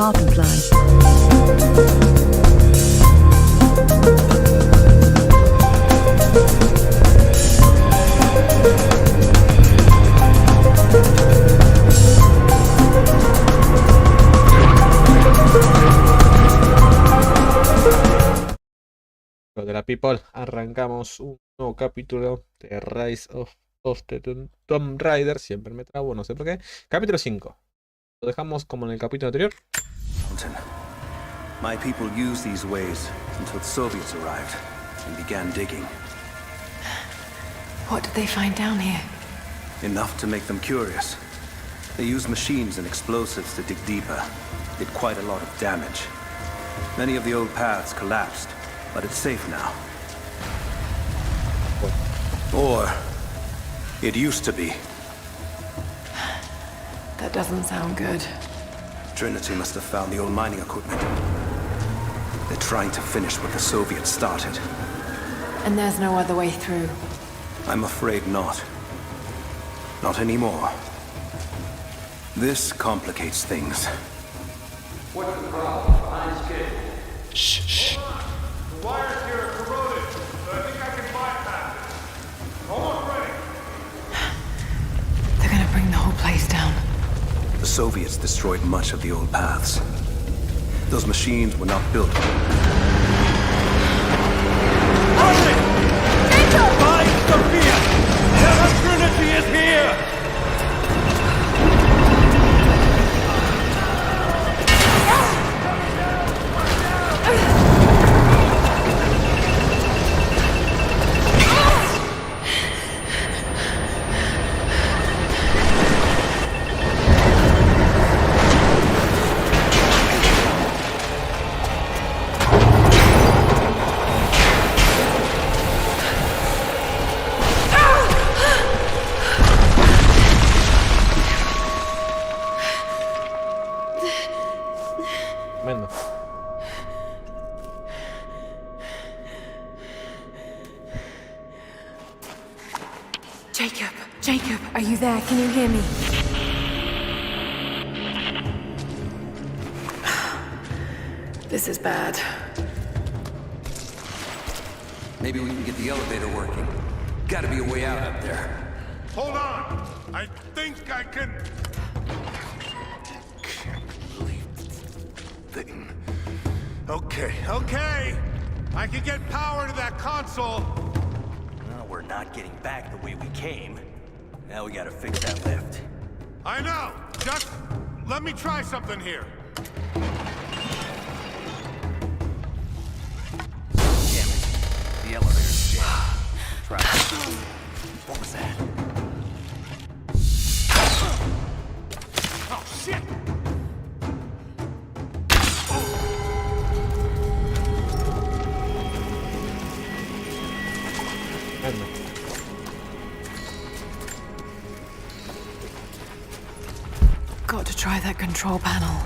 Abendland. De la people, arrancamos un nuevo capítulo de Rise of the Tomb Raider. Siempre me trabo, no sé por qué. Capítulo 5. Lo dejamos como en el capítulo anterior. My people used these ways until the Soviets arrived and began digging. What did they find down here? Enough to make them curious. They used machines and explosives to dig deeper. Did quite a lot of damage. Many of the old paths collapsed. But it's safe now. Or it used to be. That doesn't sound good. Trinity must have found the old mining equipment. They're trying to finish what the Soviets started. And there's no other way through. I'm afraid not. Not anymore. This complicates things. What's the problem? Behind schedule. Shh. The wires here are corroded, but I think I can bypass it. Almost ready. They're gonna bring the whole place down. The Soviets destroyed much of the old paths. Those machines were not built. Find Sophia! Tell her Trinity is here! Jacob, are you there? Can you hear me? This is bad. Maybe we can get the elevator working. Gotta be a way out up there. Hold on! I think I can... Can't believe this thing. Okay. I can get power to that console. Well, we're not getting back the way we came. Now we gotta fix that lift. I know! Just let me try something here. Damn it. The elevator's jammed. Try. What was that? Oh, shit! Got to try that control panel.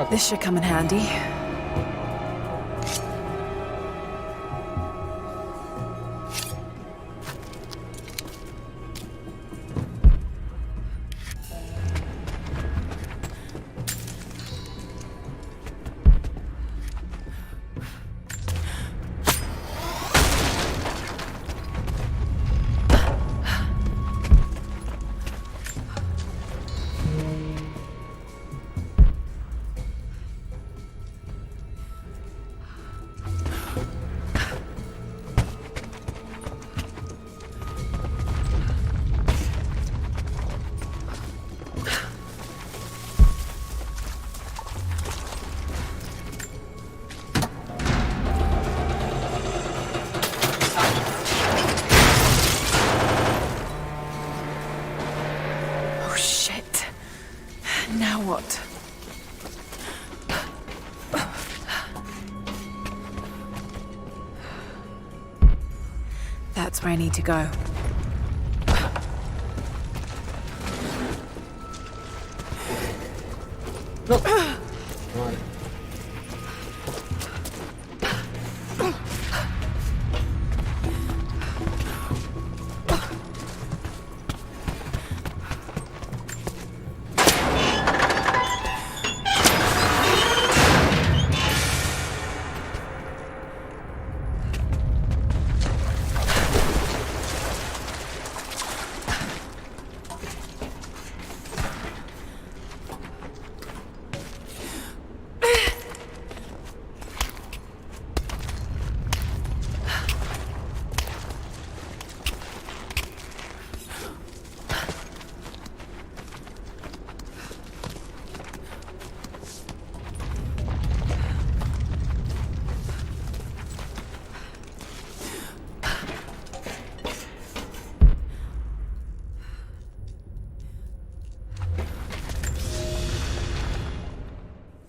This should come in handy. What? That's where I need to go. Vale.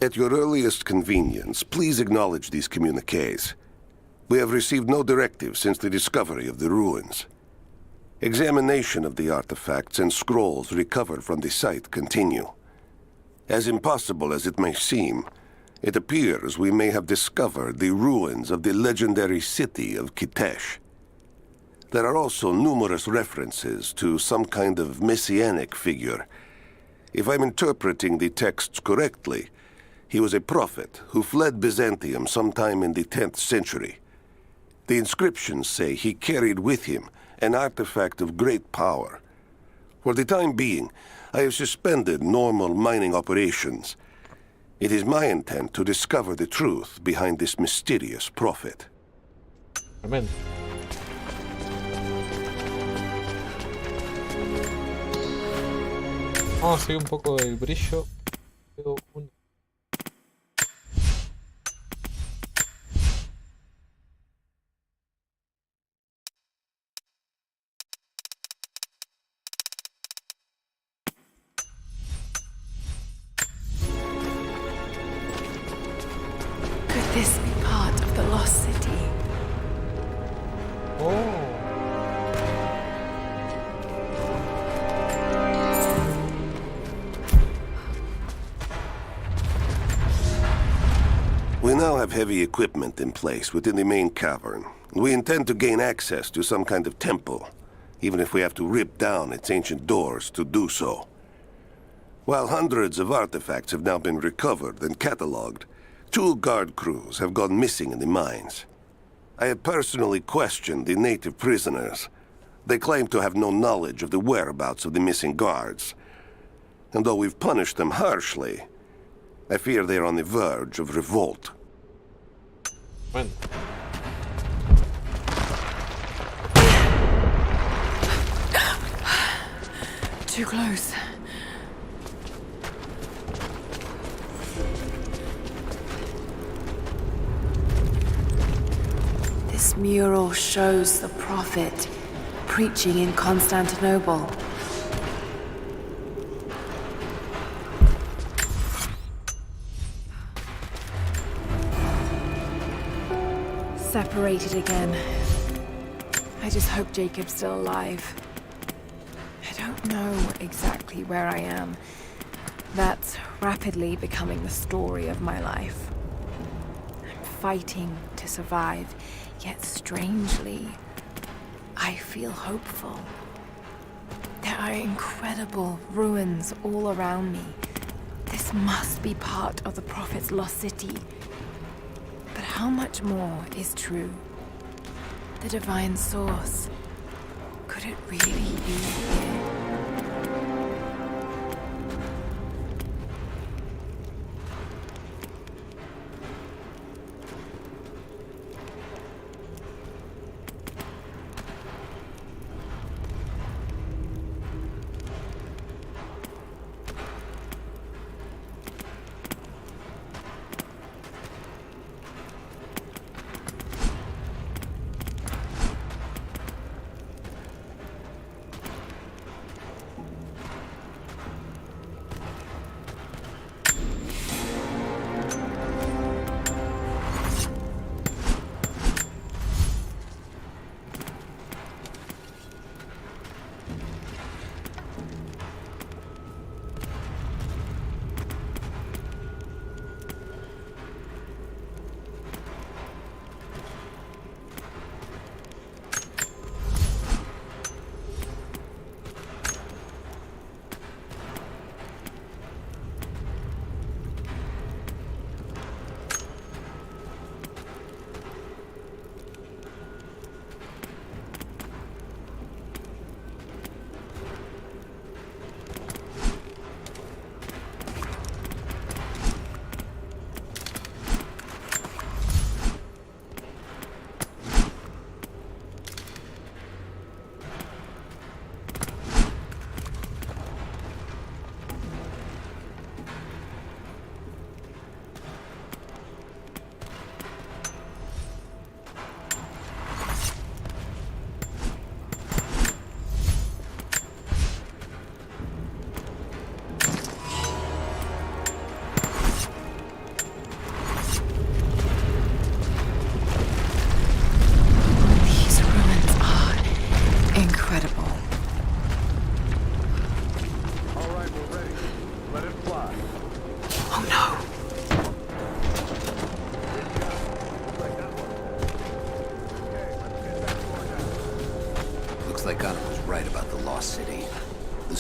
At your earliest convenience, please acknowledge these communiques. We have received no directive since the discovery of the ruins. Examination of the artifacts and scrolls recovered from the site continue. As impossible as it may seem, it appears we may have discovered the ruins of the legendary city of Kitesh. There are also numerous references to some kind of messianic figure. If I'm interpreting the texts correctly, he was a prophet who fled Byzantium sometime in the 10th century. The inscriptions say he carried with him an artifact of great power. For the time being, I have suspended normal mining operations. It is my intent to discover the truth behind this mysterious prophet. Amen. Vamos a seguir un poco del brillo. Veo un... Could this be part of the lost city? Oh. We now have heavy equipment in place within the main cavern. We intend to gain access to some kind of temple, even if we have to rip down its ancient doors to do so. While hundreds of artifacts have now been recovered and cataloged, 2 guard crews have gone missing in the mines. I have personally questioned the native prisoners. They claim to have no knowledge of the whereabouts of the missing guards. And though we've punished them harshly, I fear they are on the verge of revolt. Bueno. Too close. This mural shows the prophet preaching in Constantinople. Separated again. I just hope Jacob's still alive. I don't know exactly where I am. That's rapidly becoming the story of my life. I'm fighting to survive, yet strangely, I feel hopeful. There are incredible ruins all around me. This must be part of the Prophet's lost city. But how much more is true? The divine source. Could it really be here?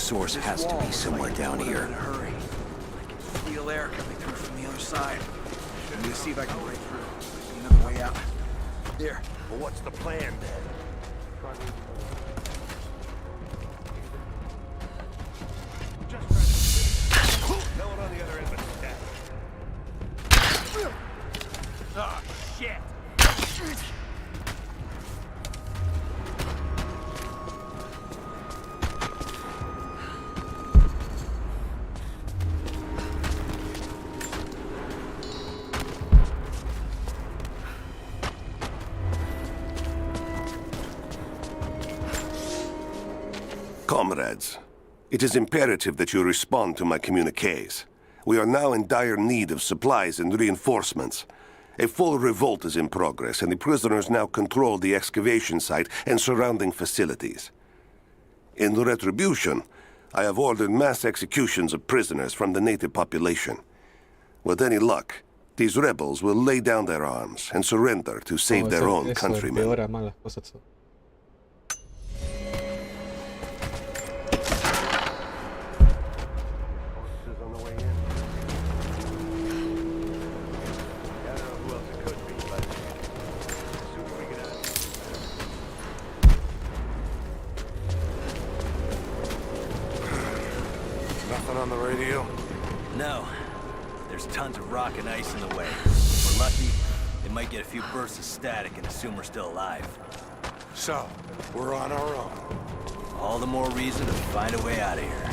source has to be somewhere down here. Hurry. I can feel air coming through from the other side. I'm gonna see if I can break through. See another way out. There. Well, what's the plan then? No one on the other end but that. Ah, shit! Comrades, it is imperative that you respond to my communiques. We are now in dire need of supplies and reinforcements. A full revolt is in progress, and the prisoners now control the excavation site and surrounding facilities. In retribution, I have ordered mass executions of prisoners from the native population. With any luck, these rebels will lay down their arms and surrender to save their own countrymen. Empeora más las cosas. Nothing on the radio? No. There's tons of rock and ice in the way. If we're lucky, they might get a few bursts of static and assume we're still alive. So, we're on our own. All the more reason to find a way out of here.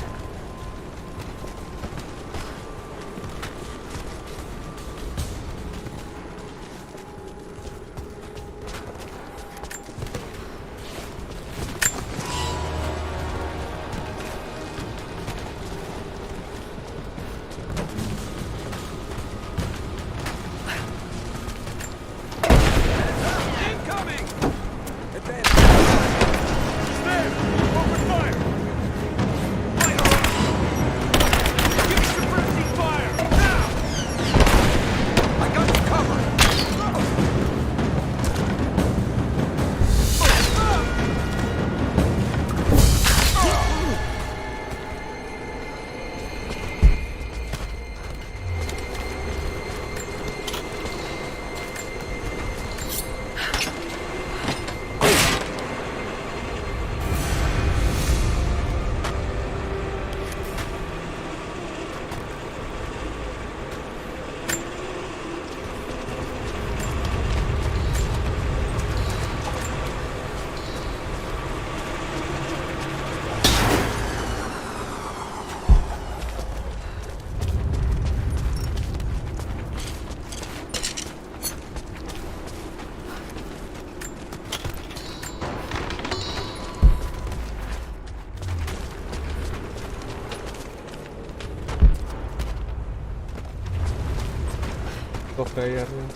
Cofre ahí arriba.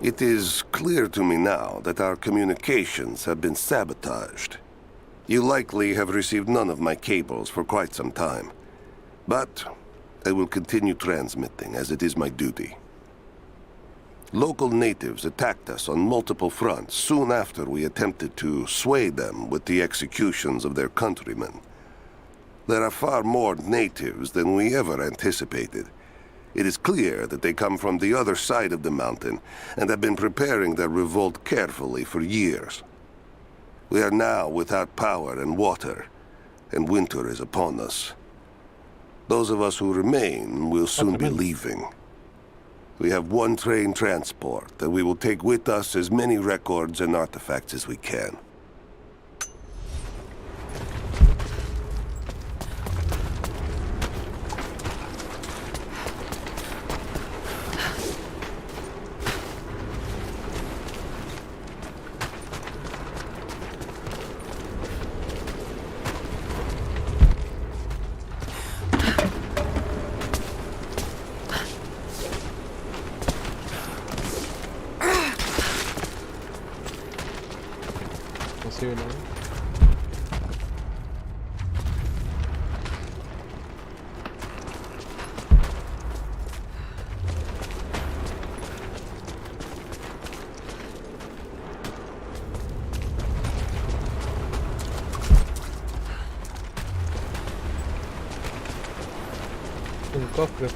It is clear to me now that our communications have been sabotaged. You likely have received none of my cables for quite some time. But I will continue transmitting, as it is my duty. Local natives attacked us on multiple fronts soon after we attempted to sway them with the executions of their countrymen. There are far more natives than we ever anticipated. It is clear that they come from the other side of the mountain and have been preparing their revolt carefully for years. We are now without power and water, and winter is upon us. Those of us who remain will soon be leaving. We have one train transport that we will take with us as many records and artifacts as we can. posible. Un cofre.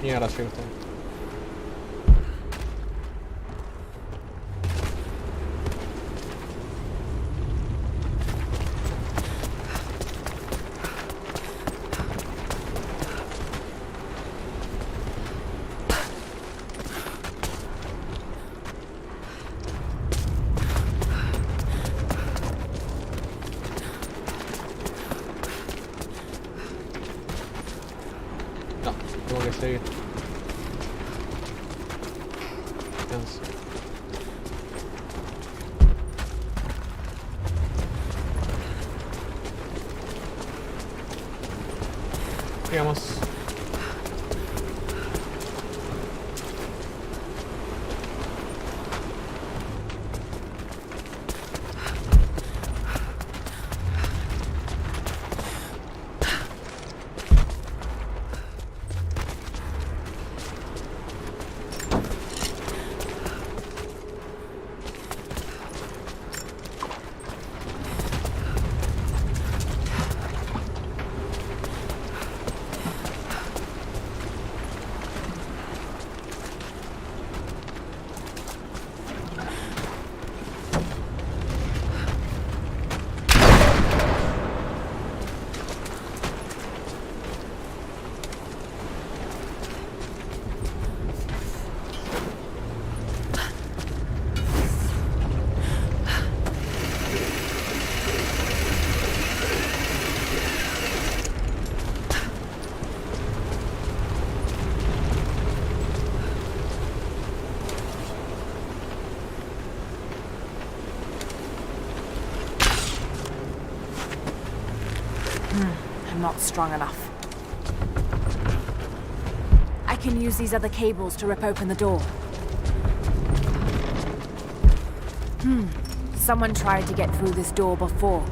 Mierda, cierto. No, tengo que seguir. Descanso. Sigamos. I'm not strong enough. I can use these other cables to rip open the door. Someone tried to get through this door before.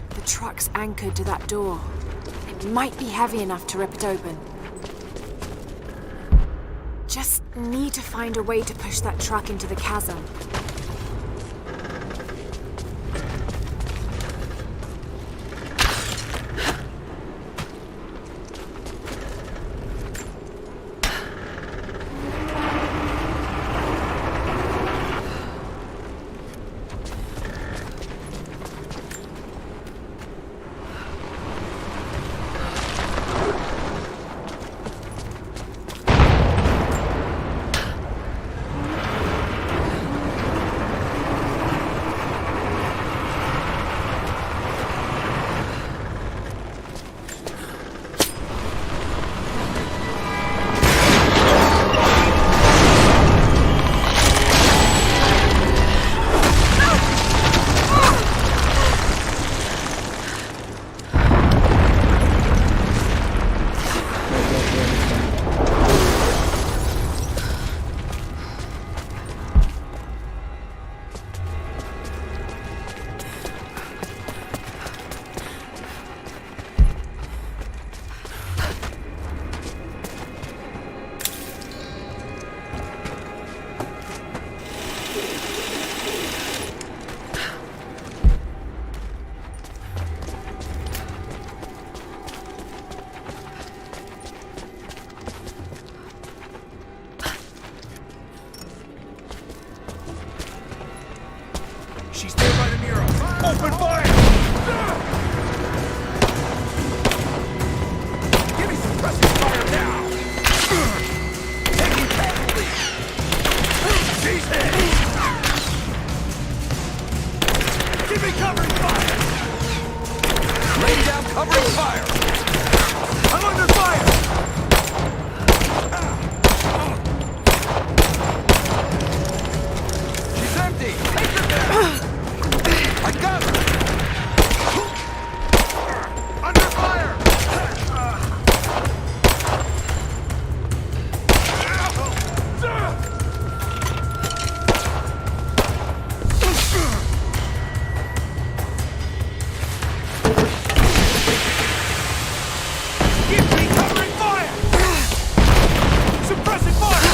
The truck's anchored to that door. It might be heavy enough to rip it open. Just need to find a way to push that truck into the chasm. Covering fire! I'm under fire! She's empty! Take her down! I got her! Under fire! Give me covering fire! Suppressing fire!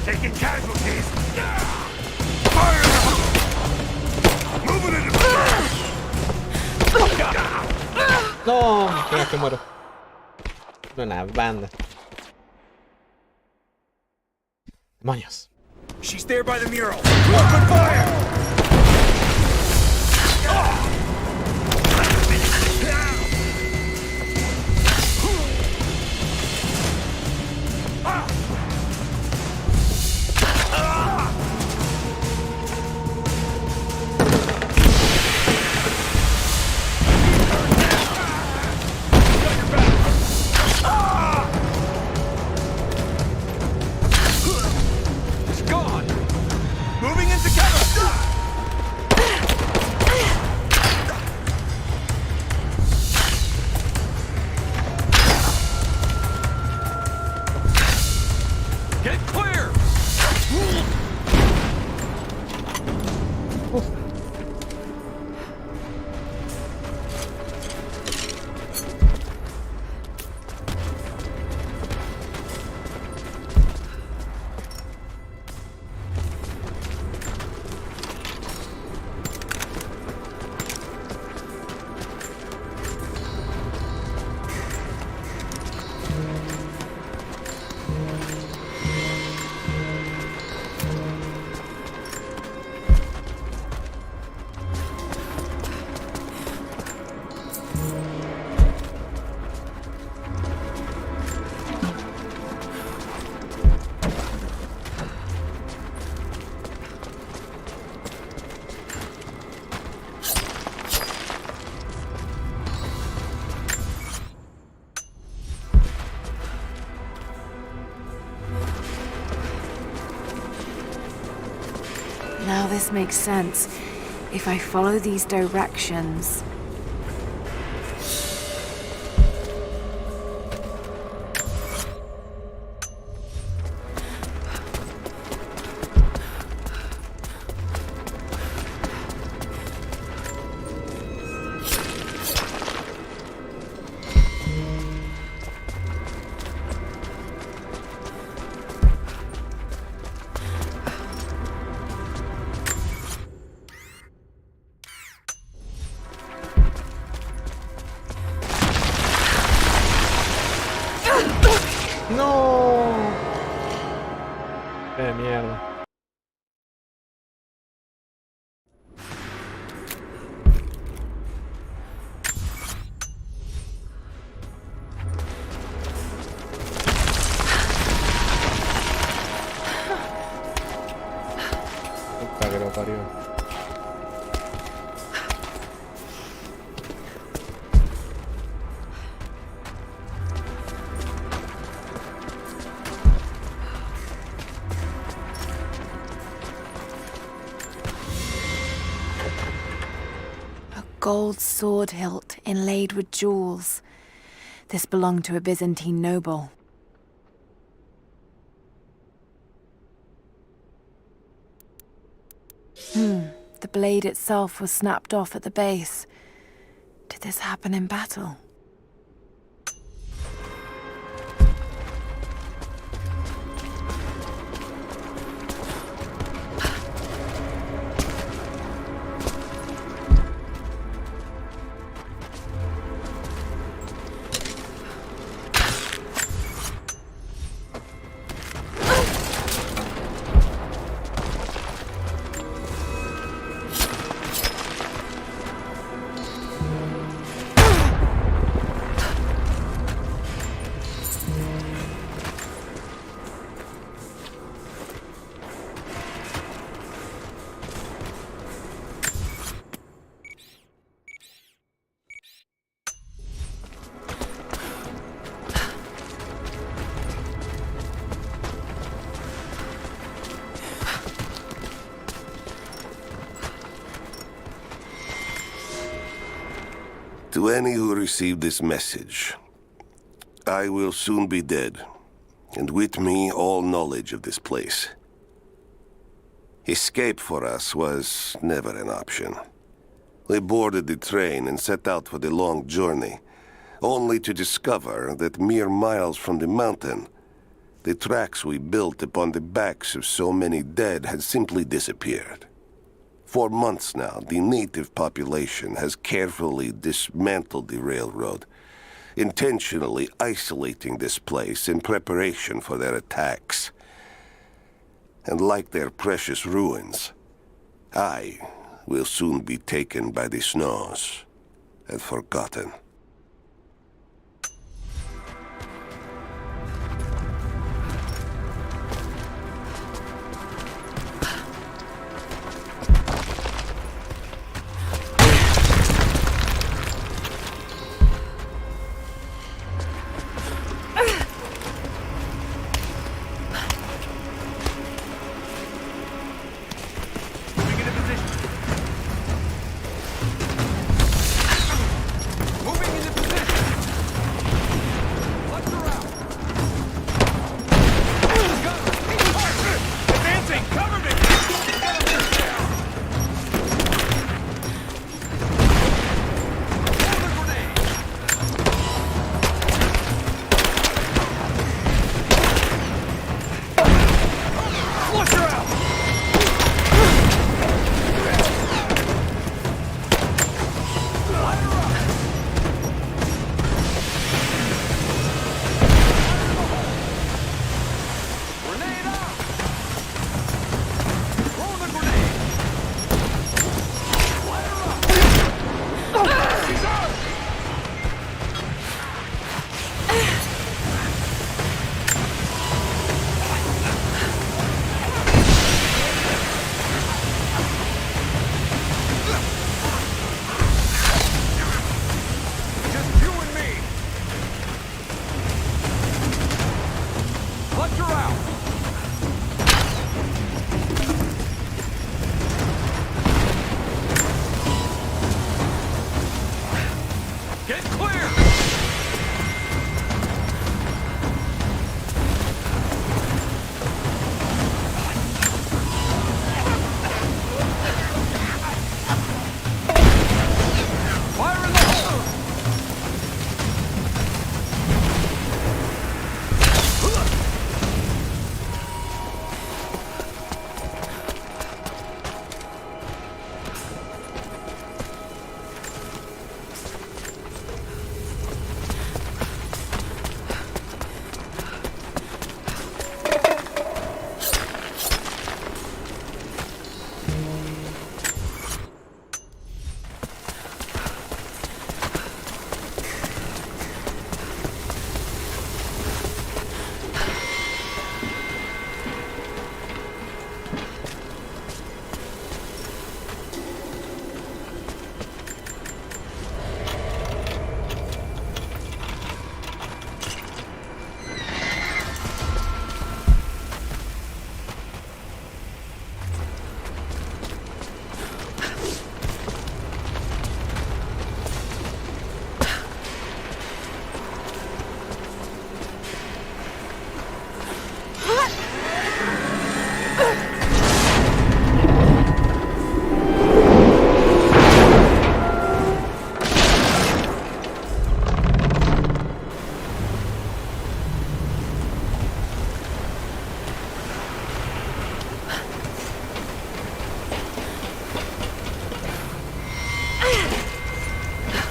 Taking casualties! Fire! Moving into No, mira que muero. Una banda. Demonios. She's there by the mural. Open fire! It's gone! Moving into cover! Get clear! Now this makes sense. If I follow these directions... No. Qué mierda. Puta que lo parió. Gold sword hilt inlaid with jewels. This belonged to a Byzantine noble. The blade itself was snapped off at the base. Did this happen in battle? To any who receive this message, I will soon be dead, and with me all knowledge of this place. Escape for us was never an option. We boarded the train and set out for the long journey, only to discover that mere miles from the mountain, the tracks we built upon the backs of so many dead had simply disappeared. For months now, the native population has carefully dismantled the railroad, intentionally isolating this place in preparation for their attacks. And like their precious ruins, I will soon be taken by the snows and forgotten.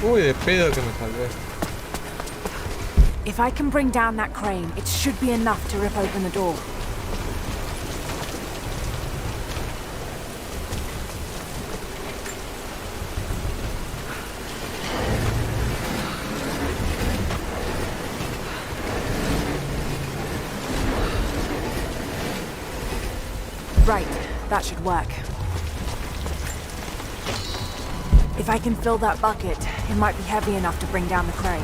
Uy, de pedo que me salvé. If I can bring down that crane, it should be enough to rip open the door. Right, that should work. If I can fill that bucket, it might be heavy enough to bring down the crane.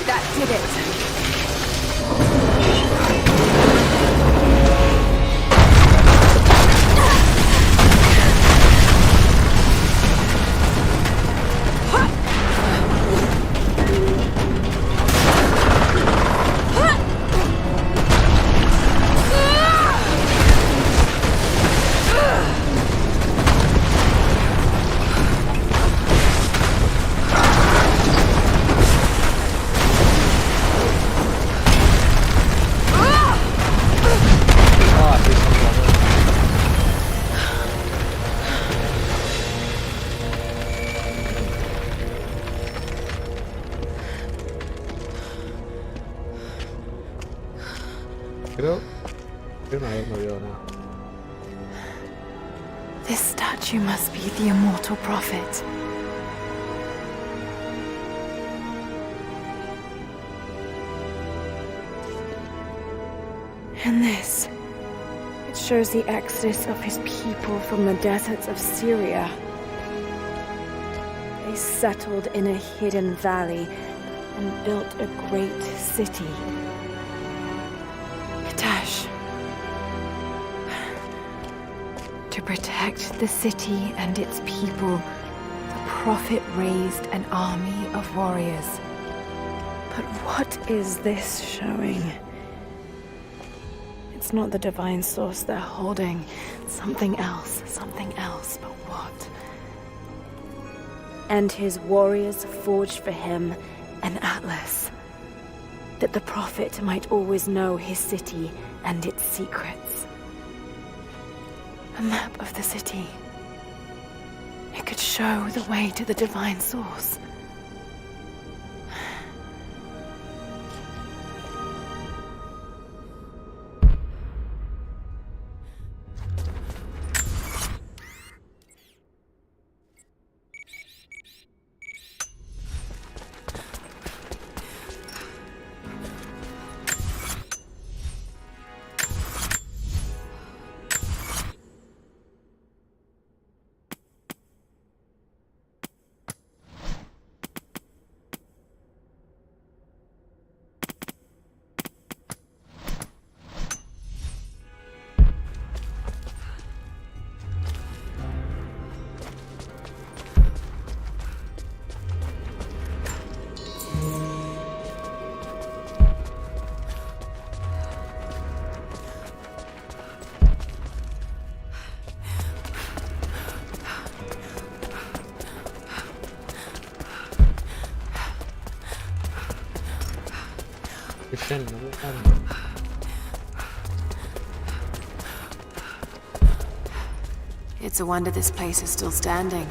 That did it. Creo que una vez no veo nada. This statue must be the immortal prophet. And this, it shows the exodus of his people from the deserts of Syria. They settled in a hidden valley and built a great city. To protect the city and its people, the prophet raised an army of warriors. But what is this showing? It's not the divine source they're holding. Something else, but what? And his warriors forged for him an atlas, that the prophet might always know his city and its secrets. A map of the city. It could show the way to the divine source. It's a wonder this place is still standing.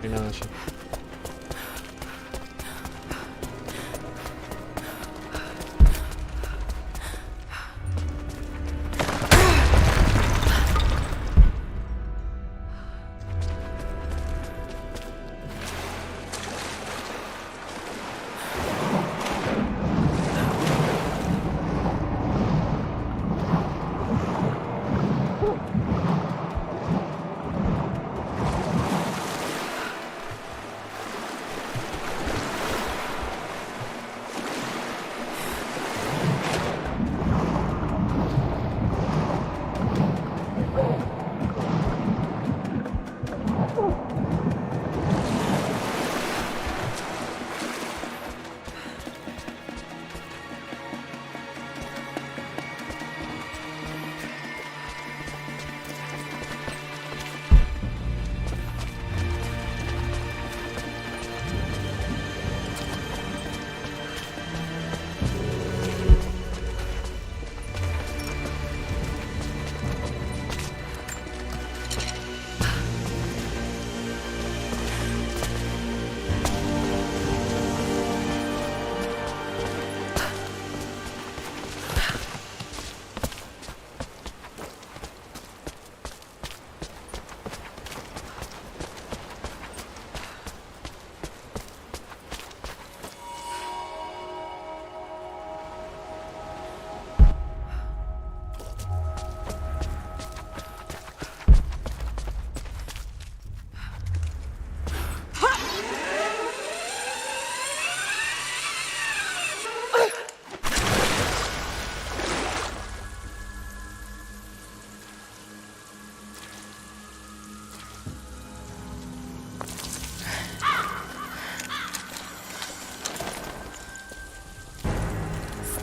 No hay nada allí.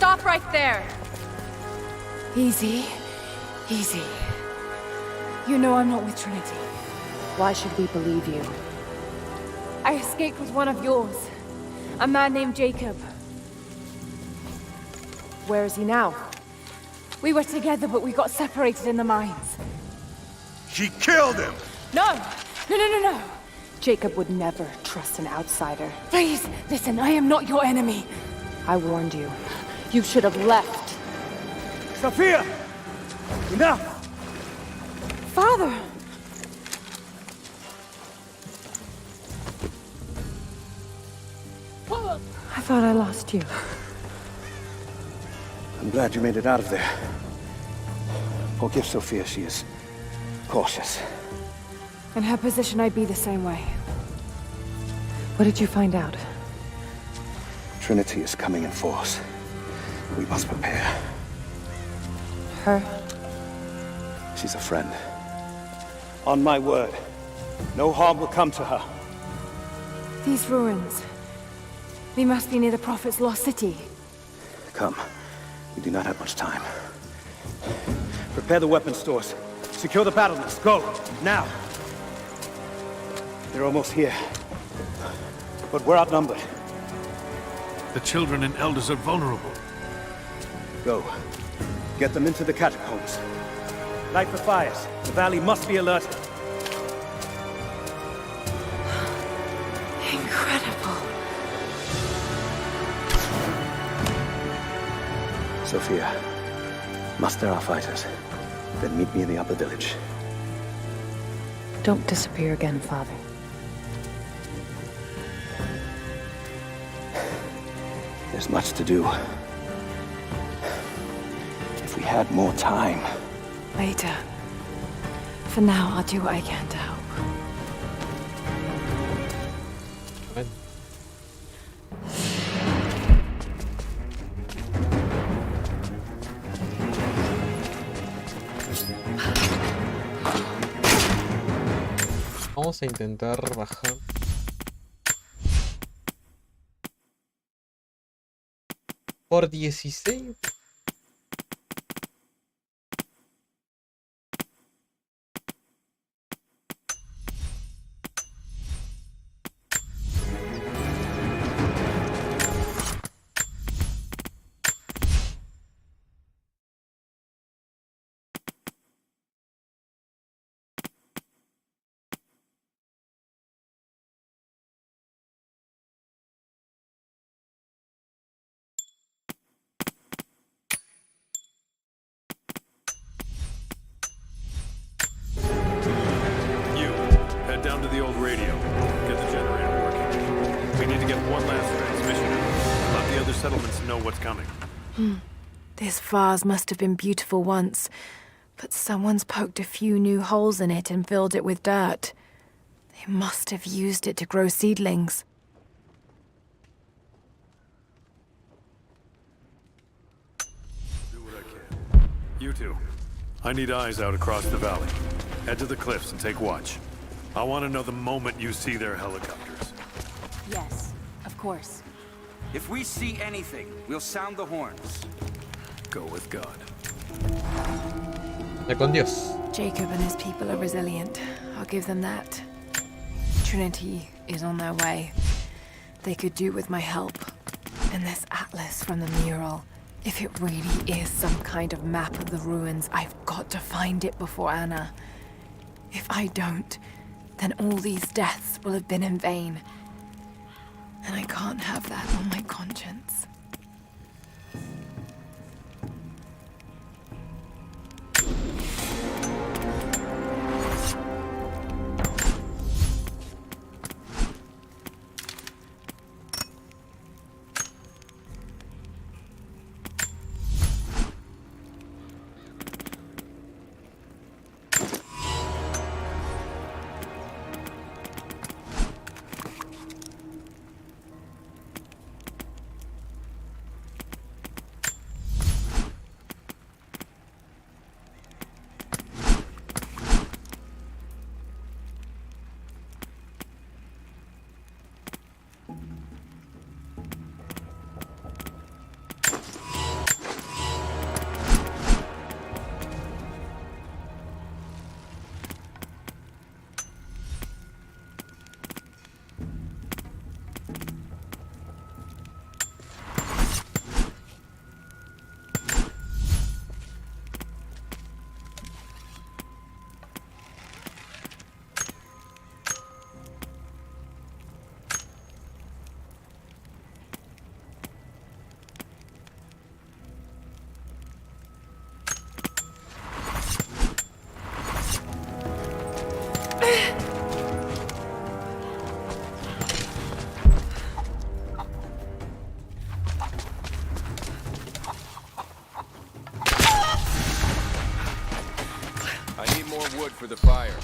stop right there! Easy. Easy. You know I'm not with Trinity. Why should we believe you? I escaped with one of yours. A man named Jacob. Where is he now? We were together, but we got separated in the mines. She killed him! No! No! Jacob would never trust an outsider. Please, listen, I am not your enemy. I warned you. You should have left. Sophia! Enough! Father! I thought I lost you. I'm glad you made it out of there. Forgive Sophia, she is cautious. In her position, I'd be the same way. What did you find out? Trinity is coming in force. We must prepare. Her? She's a friend. On my word, no harm will come to her. These ruins. They must be near the Prophet's lost city. Come. We do not have much time. Prepare the weapon stores. Secure the battlements. Go! Now! They're almost here. But we're outnumbered. The children and elders are vulnerable. Go. Get them into the catacombs. Light the fires. The valley must be alerted. Incredible. Sophia, muster our fighters. Then meet me in the upper village. Don't disappear again, Father. There's much to do. If we had more time. Later. For now, I'll do what I can to help. Ven. Vamos a intentar bajar. Por 16. Down to the old radio. Get the generator working. We need to get one last transmission out. Let the other settlements know what's coming. This vase must have been beautiful once, but someone's poked a few new holes in it and filled it with dirt. They must have used it to grow seedlings. Do what I can. You two. I need eyes out across the valley. Head to the cliffs and take watch. I want to know the moment you see their helicopters. Yes, of course. If we see anything, we'll sound the horns. Go with God. Ya con Dios. Jacob and his people are resilient. I'll give them that. Trinity is on their way. They could do with my help. And this atlas from the mural. If it really is some kind of map of the ruins, I've got to find it before Anna. If I don't, then all these deaths will have been in vain. And I can't have that on my conscience. more wood for the fire.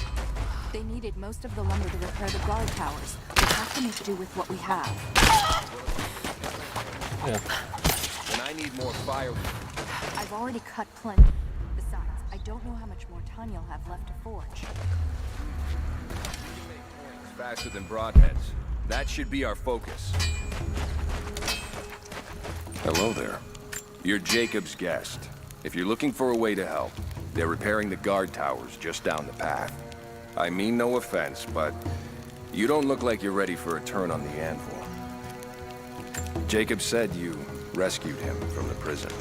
They needed most of the lumber to repair the guard towers. We have to make do with what we have. Yeah. And I need more firewood. I've already cut plenty. Besides, I don't know how much more time you'll have left to forge. Faster than broadheads. That should be our focus. Hello there. You're Jacob's guest. If you're looking for a way to help, they're repairing the guard towers just down the path. I mean no offense, but you don't look like you're ready for a turn on the anvil. Jacob said you rescued him from the prison.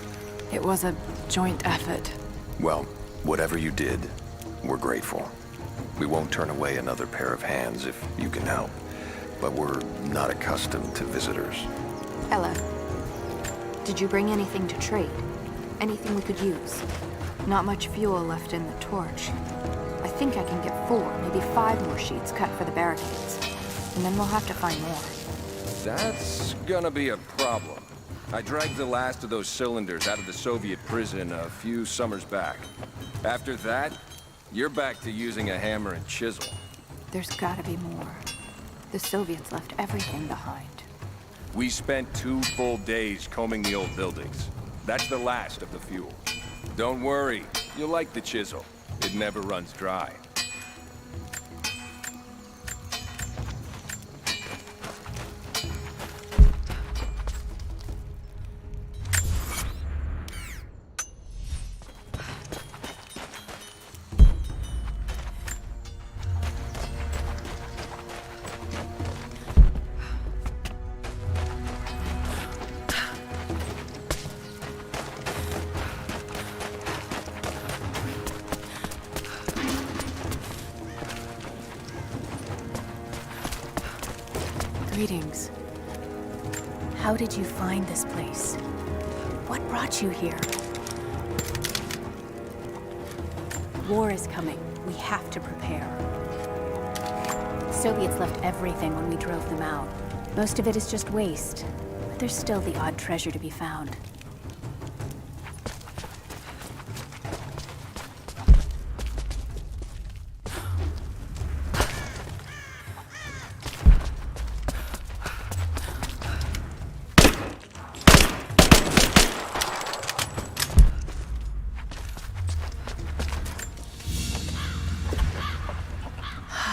It was a joint effort. Well, whatever you did, we're grateful. We won't turn away another pair of hands if you can help. But we're not accustomed to visitors. Ella, did you bring anything to trade? Anything we could use? Not much fuel left in the torch. I think I can get 4, maybe 5 more sheets cut for the barricades. And then we'll have to find more. That's gonna be a problem. I dragged the last of those cylinders out of the Soviet prison a few summers back. After that, you're back to using a hammer and chisel. There's gotta be more. The Soviets left everything behind. We spent 2 full days combing the old buildings. That's the last of the fuel. Don't worry, you'll like the chisel. It never runs dry. Greetings. How did you find this place? What brought you here? War is coming. We have to prepare. Soviets left everything when we drove them out. Most of it is just waste, but there's still the odd treasure to be found.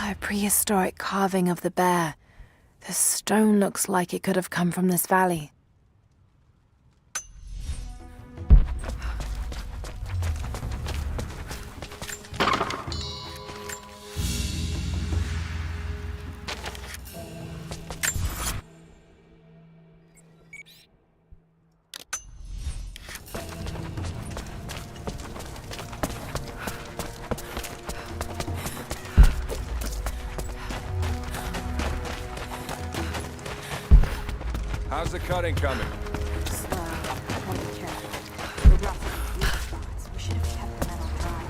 A prehistoric carving of the bear. The stone looks like it could have come from this valley. How's the cutting coming? Slow. Gotta be careful. The rough weak spots. We should have kept the metal dry.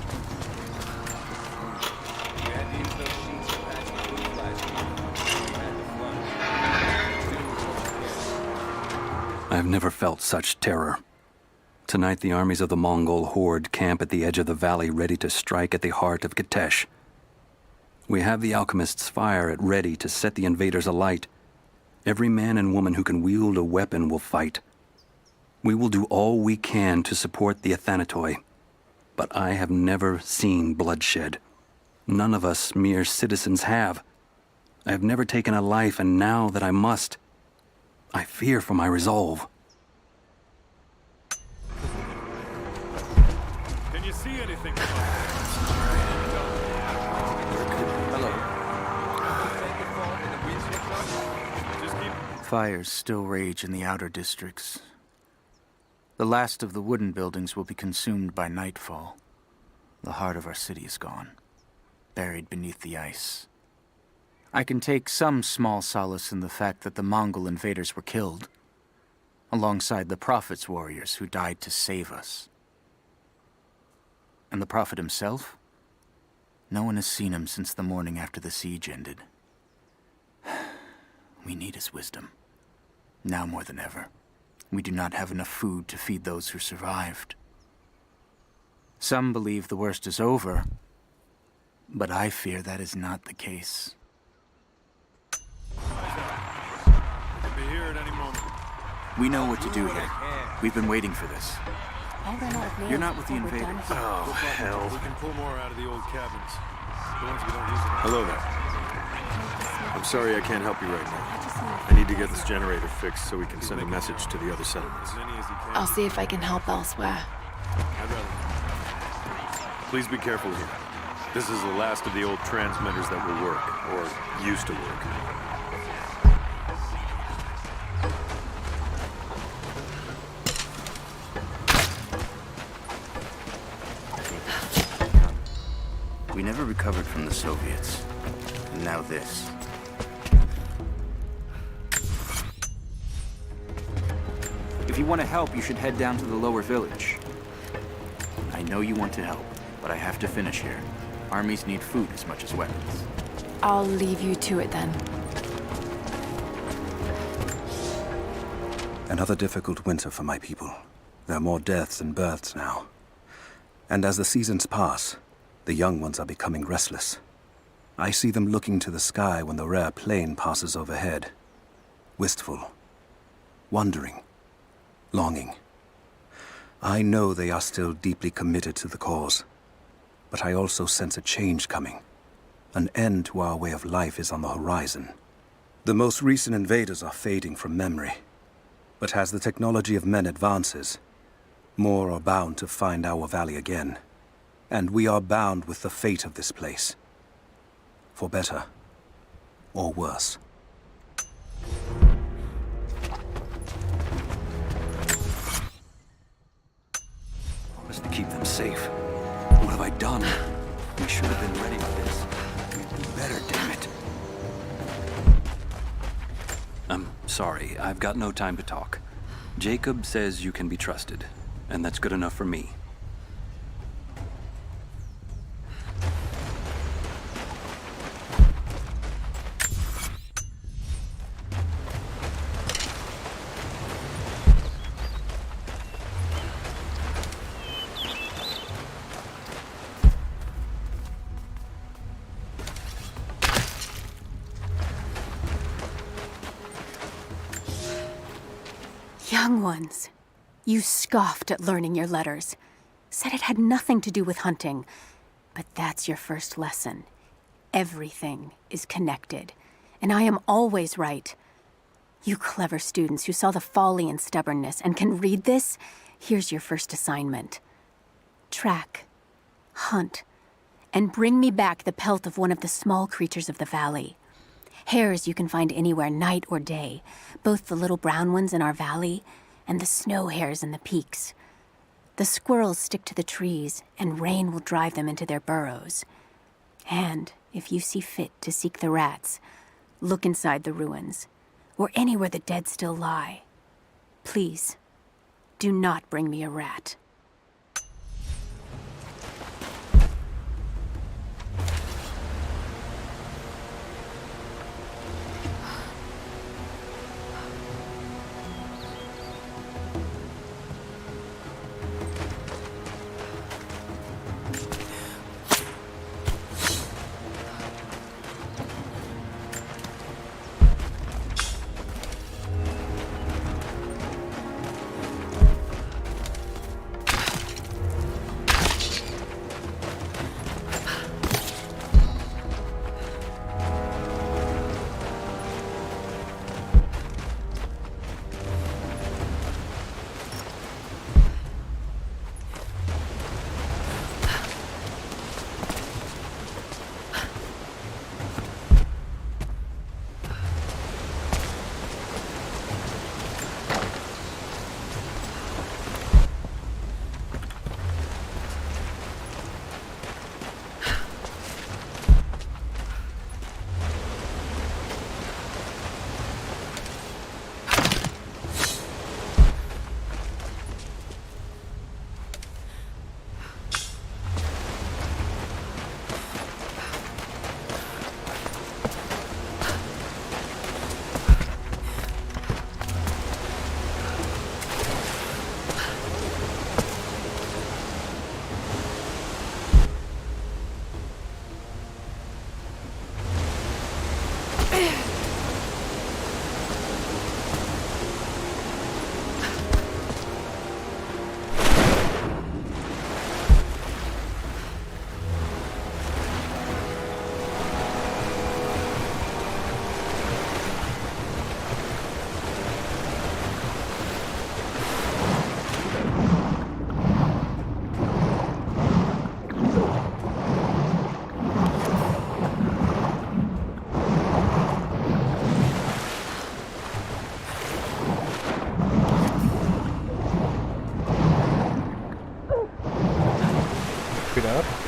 We had to use those sheets to patch the roof last year. We had to flood. I have never felt such terror. Tonight, the armies of the Mongol horde camp at the edge of the valley, ready to strike at the heart of Kitesh. We have the alchemist's fire at ready to set the invaders alight. Every man and woman who can wield a weapon will fight. We will do all we can to support the Athanatoi. But I have never seen bloodshed. None of us mere citizens have. I have never taken a life, and now that I must, I fear for my resolve. Can you see anything? Fires still rage in the outer districts. The last of the wooden buildings will be consumed by nightfall. The heart of our city is gone, buried beneath the ice. I can take some small solace in the fact that the Mongol invaders were killed, alongside the Prophet's warriors who died to save us. And the Prophet himself? No one has seen him since the morning after the siege ended. We need his wisdom. Now more than ever. We do not have enough food to feed those who survived. Some believe the worst is over. But I fear that is not the case. Could be here at any moment. We know what to do here. We've been waiting for this. You're not with the invaders. Oh, hell. We can pull more out of the old cabins. The ones we don't use anymore. Hello there. I'm sorry I can't help you right now. I need to get this generator fixed so we can send a message to the other settlements. I'll see if I can help elsewhere. I'd rather. Please be careful here. This is the last of the old transmitters that will work, or used to work. We never recovered from the Soviets. And now this. If you want to help, you should head down to the lower village. I know you want to help, but I have to finish here. Armies need food as much as weapons. I'll leave you to it then. Another difficult winter for my people. There are more deaths than births now. And as the seasons pass, the young ones are becoming restless. I see them looking to the sky when the rare plane passes overhead. Wistful. Wondering. Longing. I know they are still deeply committed to the cause. But I also sense a change coming. An end to our way of life is on the horizon. The most recent invaders are fading from memory. But as the technology of men advances, more are bound to find our valley again. And we are bound with the fate of this place. For better or worse. Promise to keep them safe. What have I done? We should have been ready for this. Better, damn it. I'm sorry, I've got no time to talk. Jacob says you can be trusted, and that's good enough for me. Young ones, you scoffed at learning your letters. Said it had nothing to do with hunting. But that's your first lesson. Everything is connected. And I am always right. You clever students who saw the folly and stubbornness and can read this, here's your first assignment. Track, hunt, and bring me back the pelt of one of the small creatures of the valley. Hares you can find anywhere, night or day. Both the little brown ones in our valley and the snow hares in the peaks. The squirrels stick to the trees, and rain will drive them into their burrows. And if you see fit to seek the rats, look inside the ruins, or anywhere the dead still lie. Please, do not bring me a rat. respirador.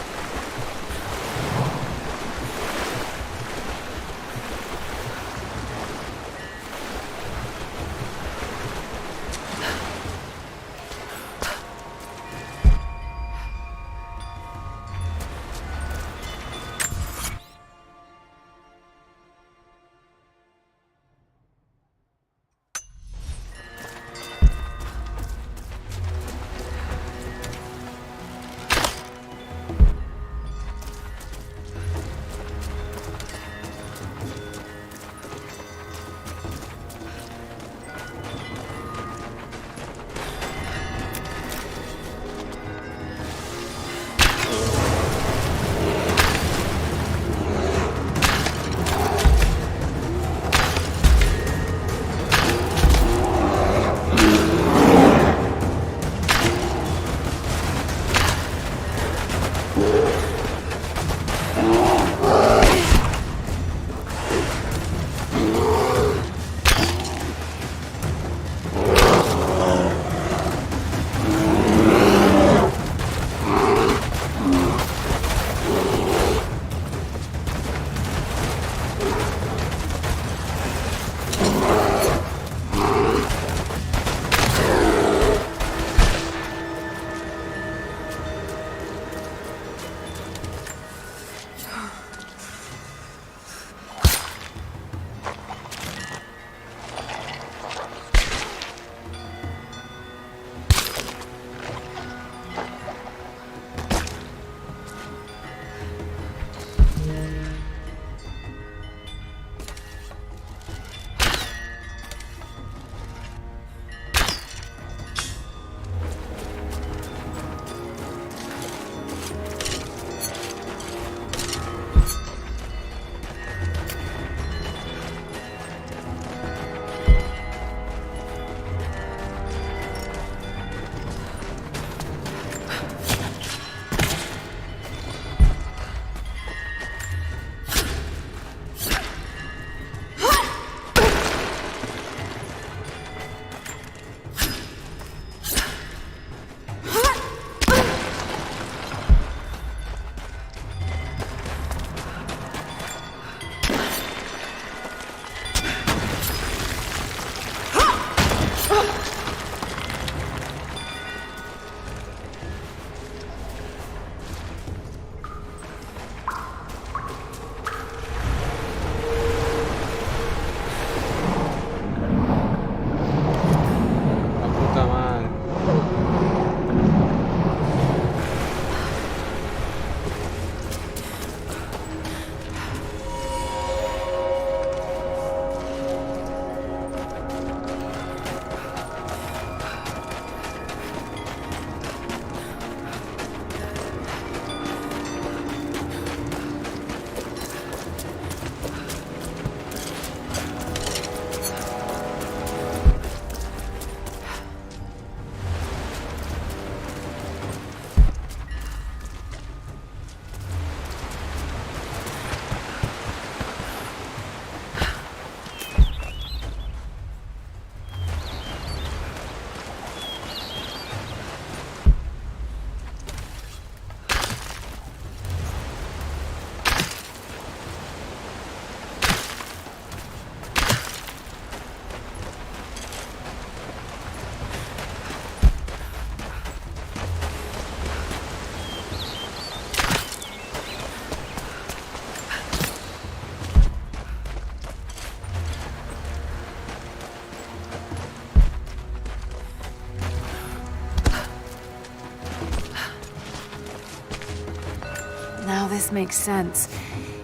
Now this makes sense.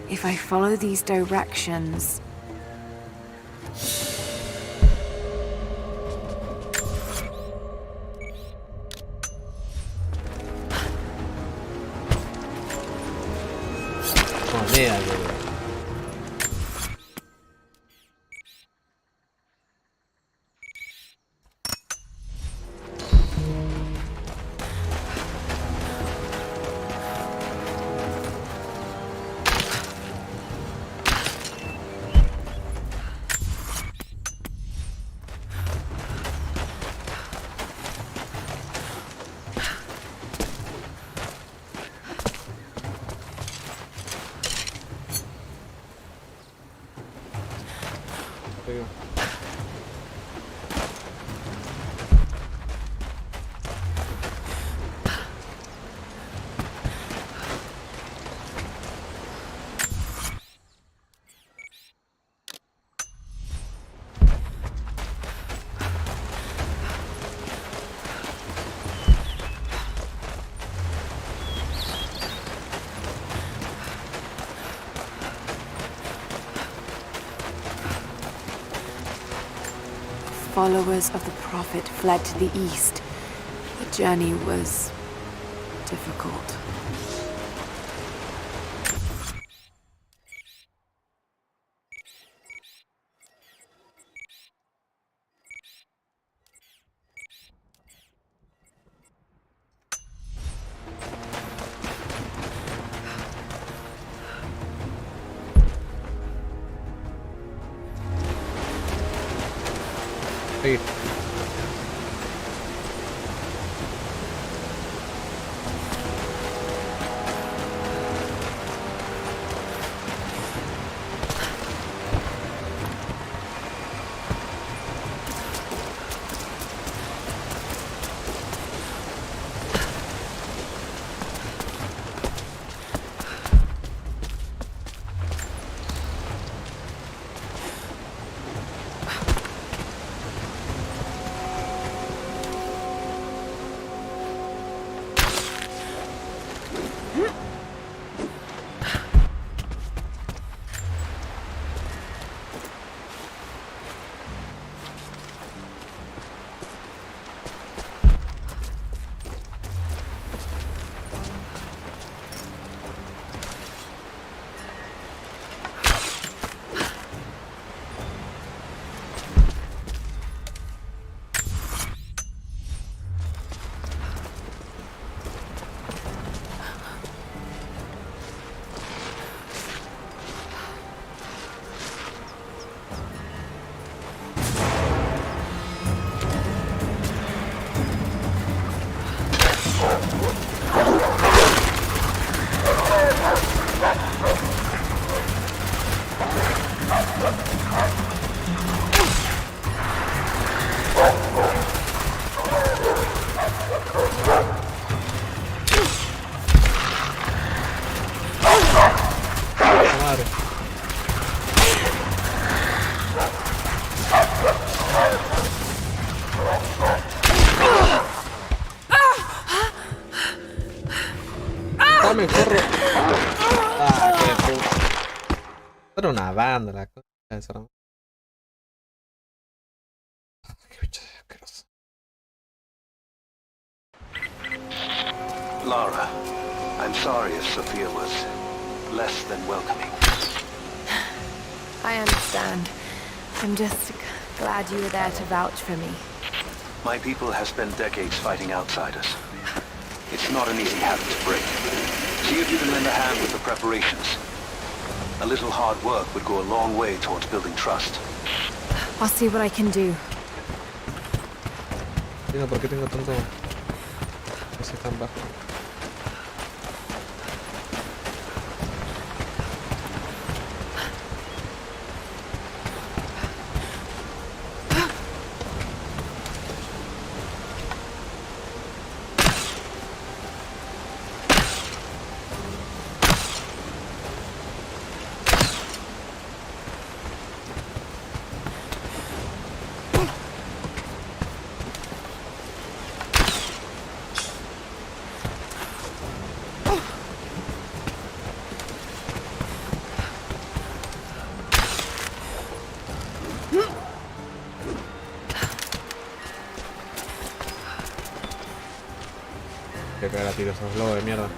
If I follow these directions... followers of the Prophet fled to the east. The journey was difficult. Seguir. Me corro. Ah, qué puta. Era una banda la cosa esa, ¿no? Qué bicho de asqueroso. Lara, I'm sorry if Sophia was less than welcoming. I understand. I'm just glad you were there to vouch for me. My people have spent decades fighting outsiders. It's not an easy habit to break. See if you can lend a hand with the preparations. A little hard work would go a long way towards building trust. I'll see what I can do. Mira, ¿por qué tengo tanto? No sé, tan bajo. Que cagar a tiros esos globos de mierda.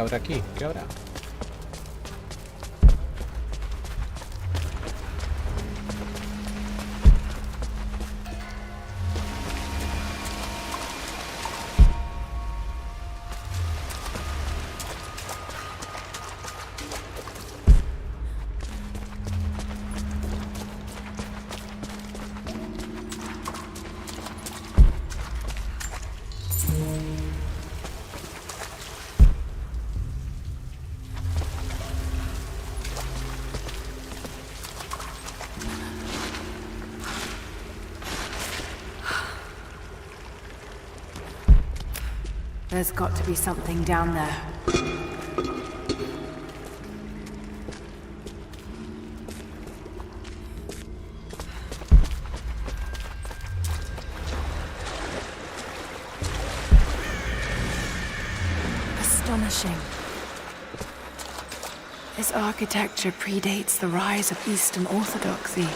habrá aquí? ¿Qué habrá? There's got to be something down there. Astonishing. This architecture predates the rise of Eastern Orthodoxy.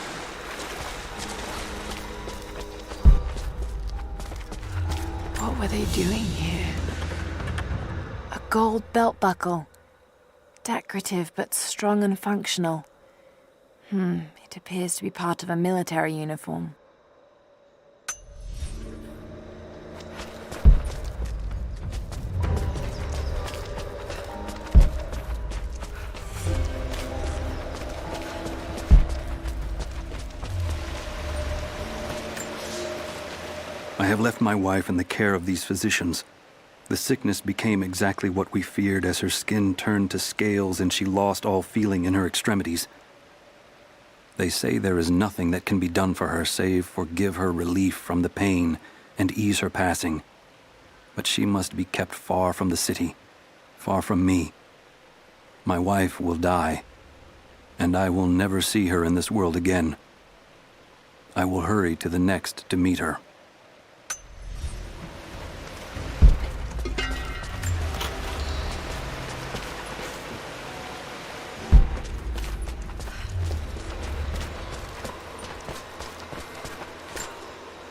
What were they doing here? A gold belt buckle. Decorative but strong and functional. It appears to be part of a military uniform. I have left my wife in the care of these physicians. The sickness became exactly what we feared as her skin turned to scales and she lost all feeling in her extremities. They say there is nothing that can be done for her save for give her relief from the pain and ease her passing. But she must be kept far from the city, far from me. My wife will die, and I will never see her in this world again. I will hurry to the next to meet her.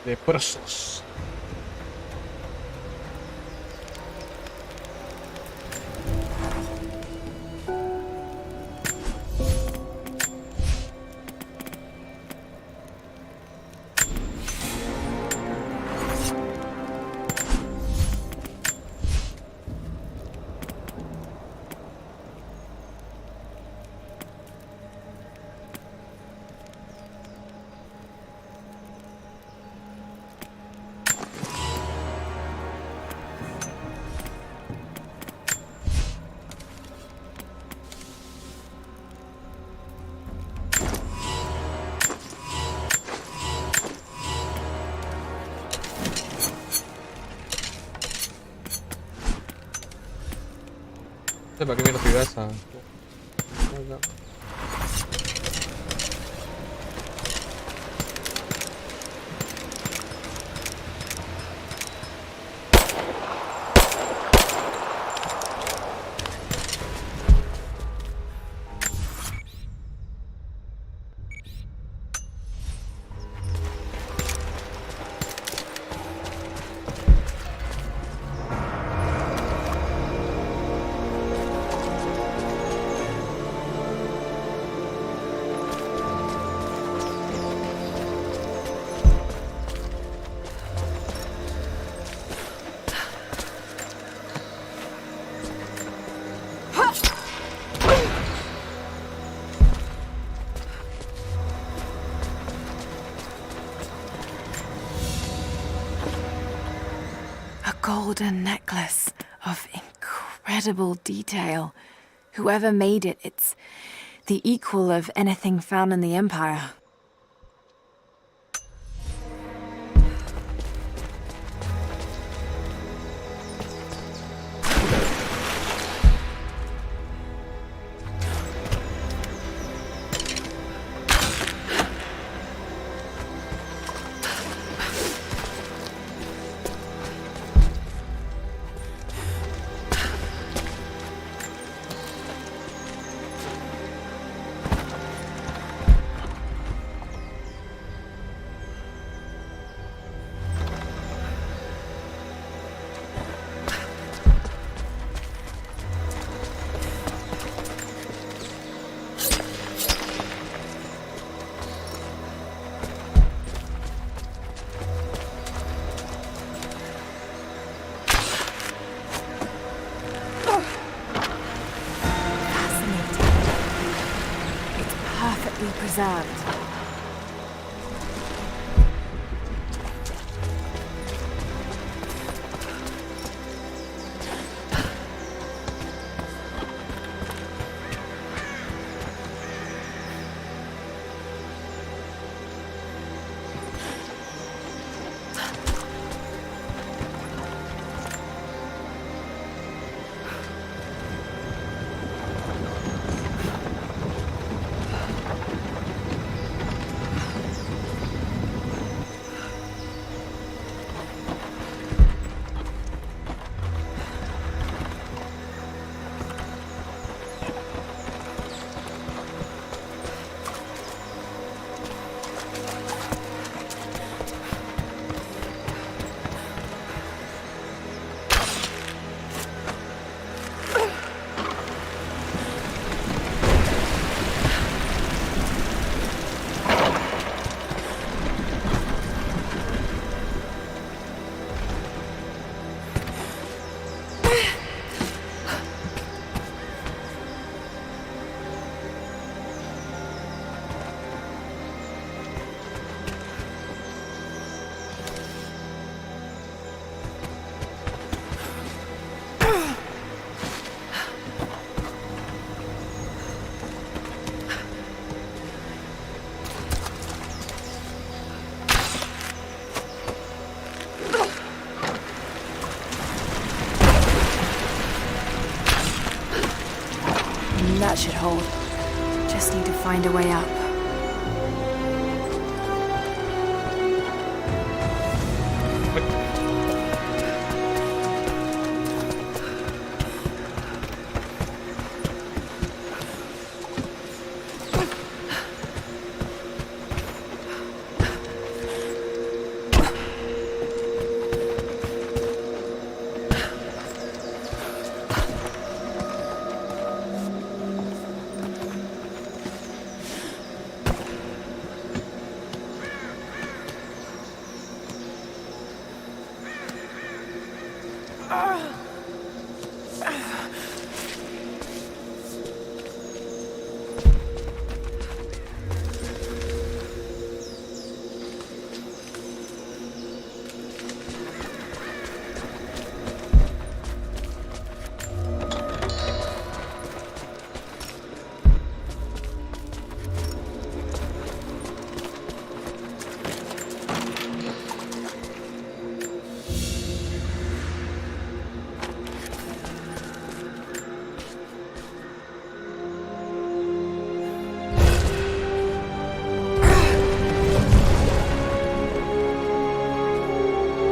Leprosos. No sé para qué me lo tiras a... Golden necklace of incredible detail. Whoever made it, it's the equal of anything found in the Empire. preserved. That should hold. Just need to find a way up.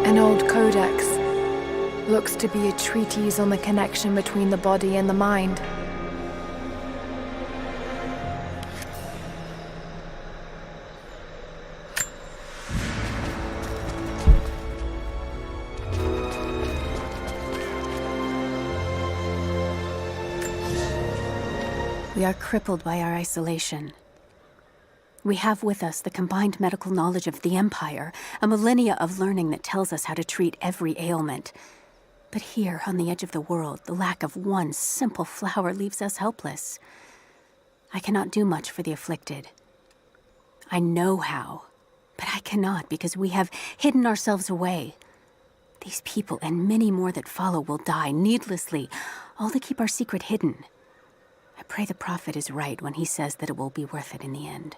An old codex. Looks to be a treatise on the connection between the body and the mind. We are crippled by our isolation. We have with us the combined medical knowledge of the Empire, a millennia of learning that tells us how to treat every ailment. But here, on the edge of the world, the lack of one simple flower leaves us helpless. I cannot do much for the afflicted. I know how, but I cannot because we have hidden ourselves away. These people and many more that follow will die needlessly, all to keep our secret hidden. I pray the prophet is right when he says that it will be worth it in the end.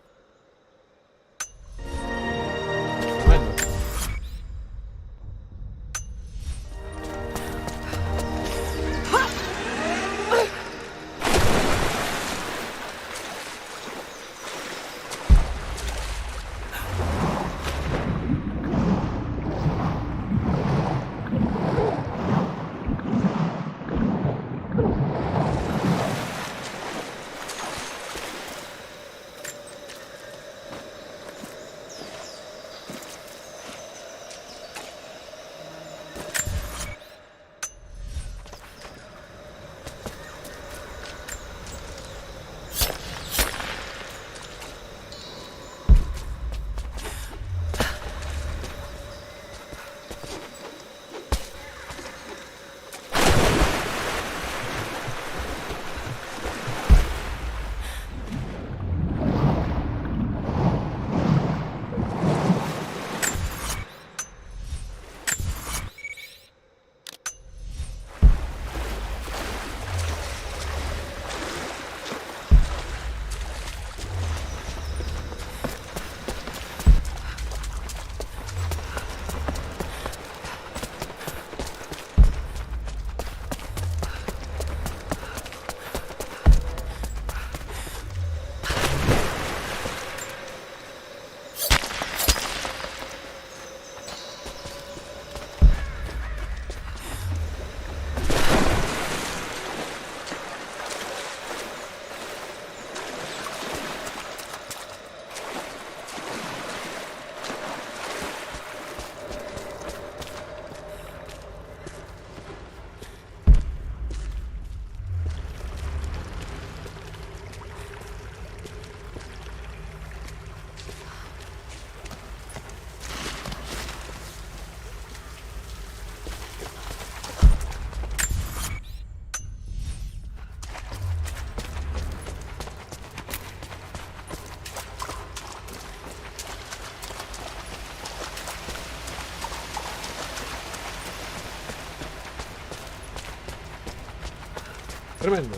Tremendo.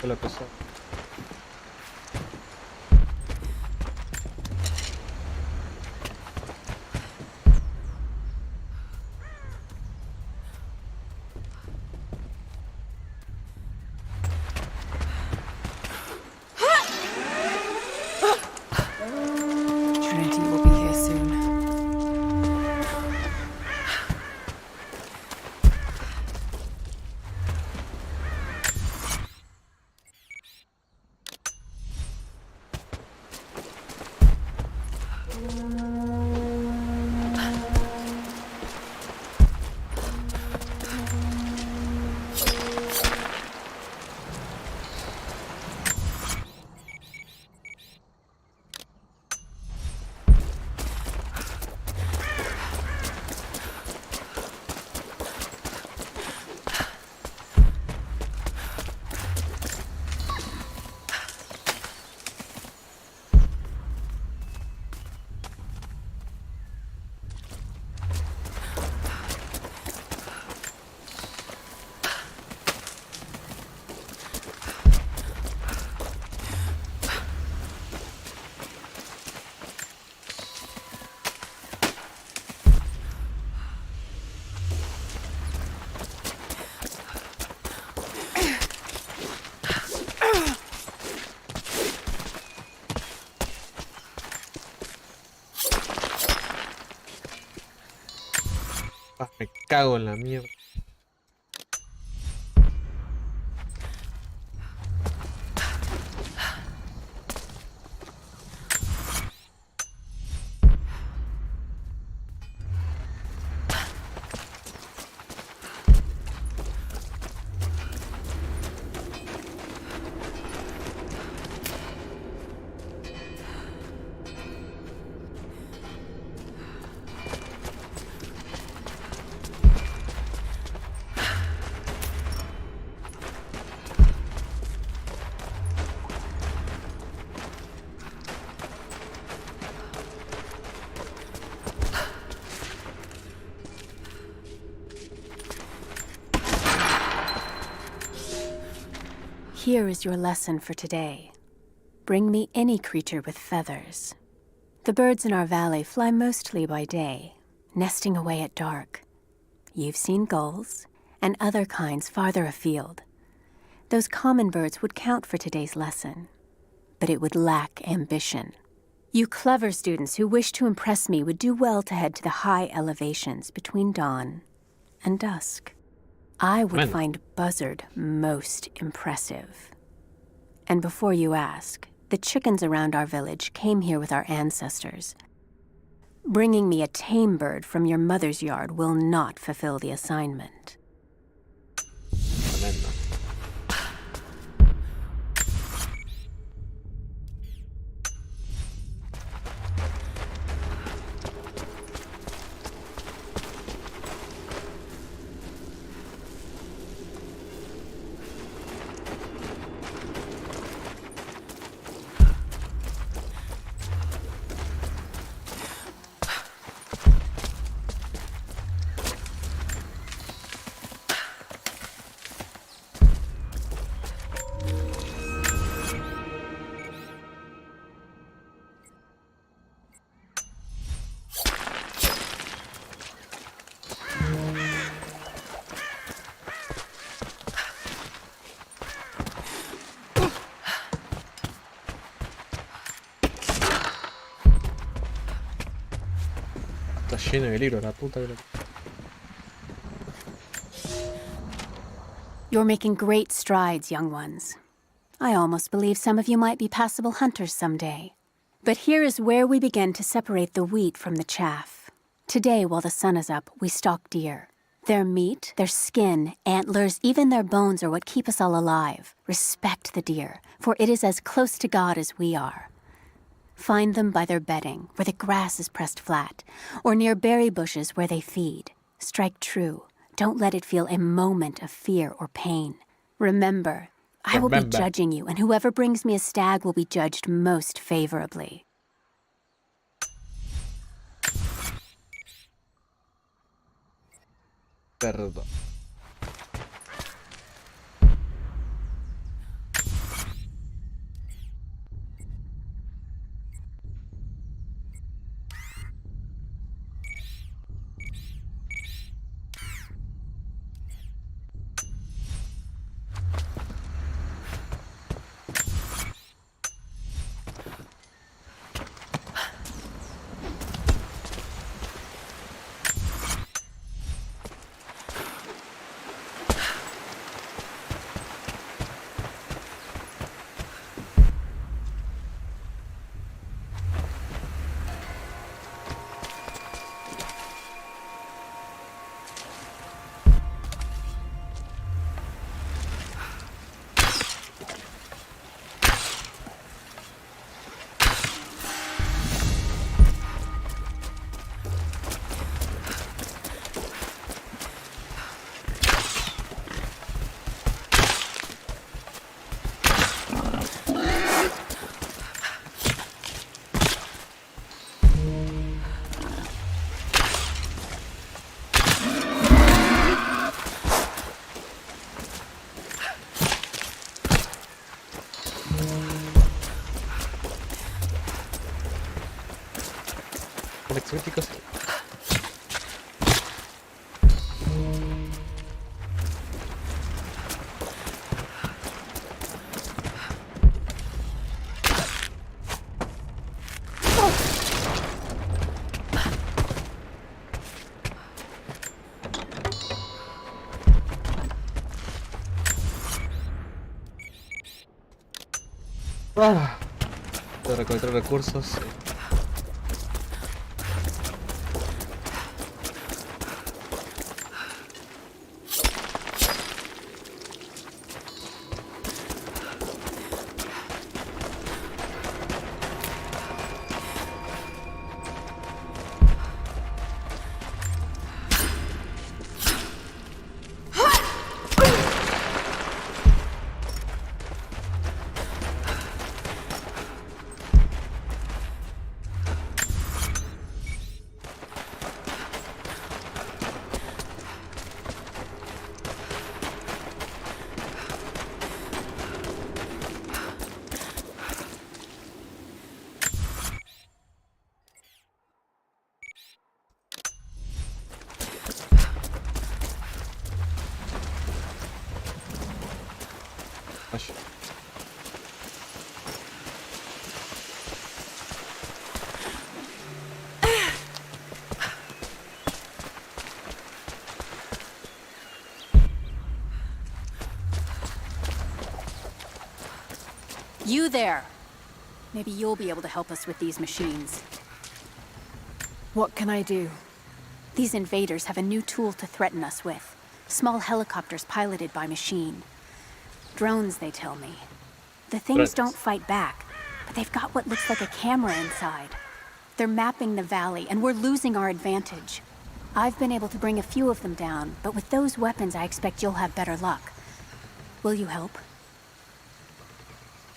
¿Qué le pasó? Trinity will be here soon. Ah, me cago en la mierda. Here is your lesson for today. Bring me any creature with feathers. The birds in our valley fly mostly by day, nesting away at dark. You've seen gulls and other kinds farther afield. Those common birds would count for today's lesson, but it would lack ambition. You clever students who wish to impress me would do well to head to the high elevations between dawn and dusk. I would find Buzzard most impressive. And before you ask, the chickens around our village came here with our ancestors. Bringing me a tame bird from your mother's yard will not fulfill the assignment. Tremendo. lleno de libros, la puta que lo... You're making great strides, young ones. I almost believe some of you might be passable hunters someday. But here is where we begin to separate the wheat from the chaff. Today, while the sun is up, we stalk deer. Their meat, their skin, antlers, even their bones are what keep us all alive. Respect the deer, for it is as close to God as we are. Find them by their bedding, where the grass is pressed flat, or near berry bushes where they feed. Strike true. Don't let it feel a moment of fear or pain. Remember, I will be judging you, and whoever brings me a stag will be judged most favorably. Perdón. Críticos. De recolectar recursos. You there! Maybe you'll be able to help us with these machines. What can I do? These invaders have a new tool to threaten us with. Small helicopters piloted by machine. Drones, they tell me. The things don't fight back, but they've got what looks like a camera inside. They're mapping the valley, and we're losing our advantage. I've been able to bring a few of them down, but with those weapons I expect you'll have better luck. Will you help?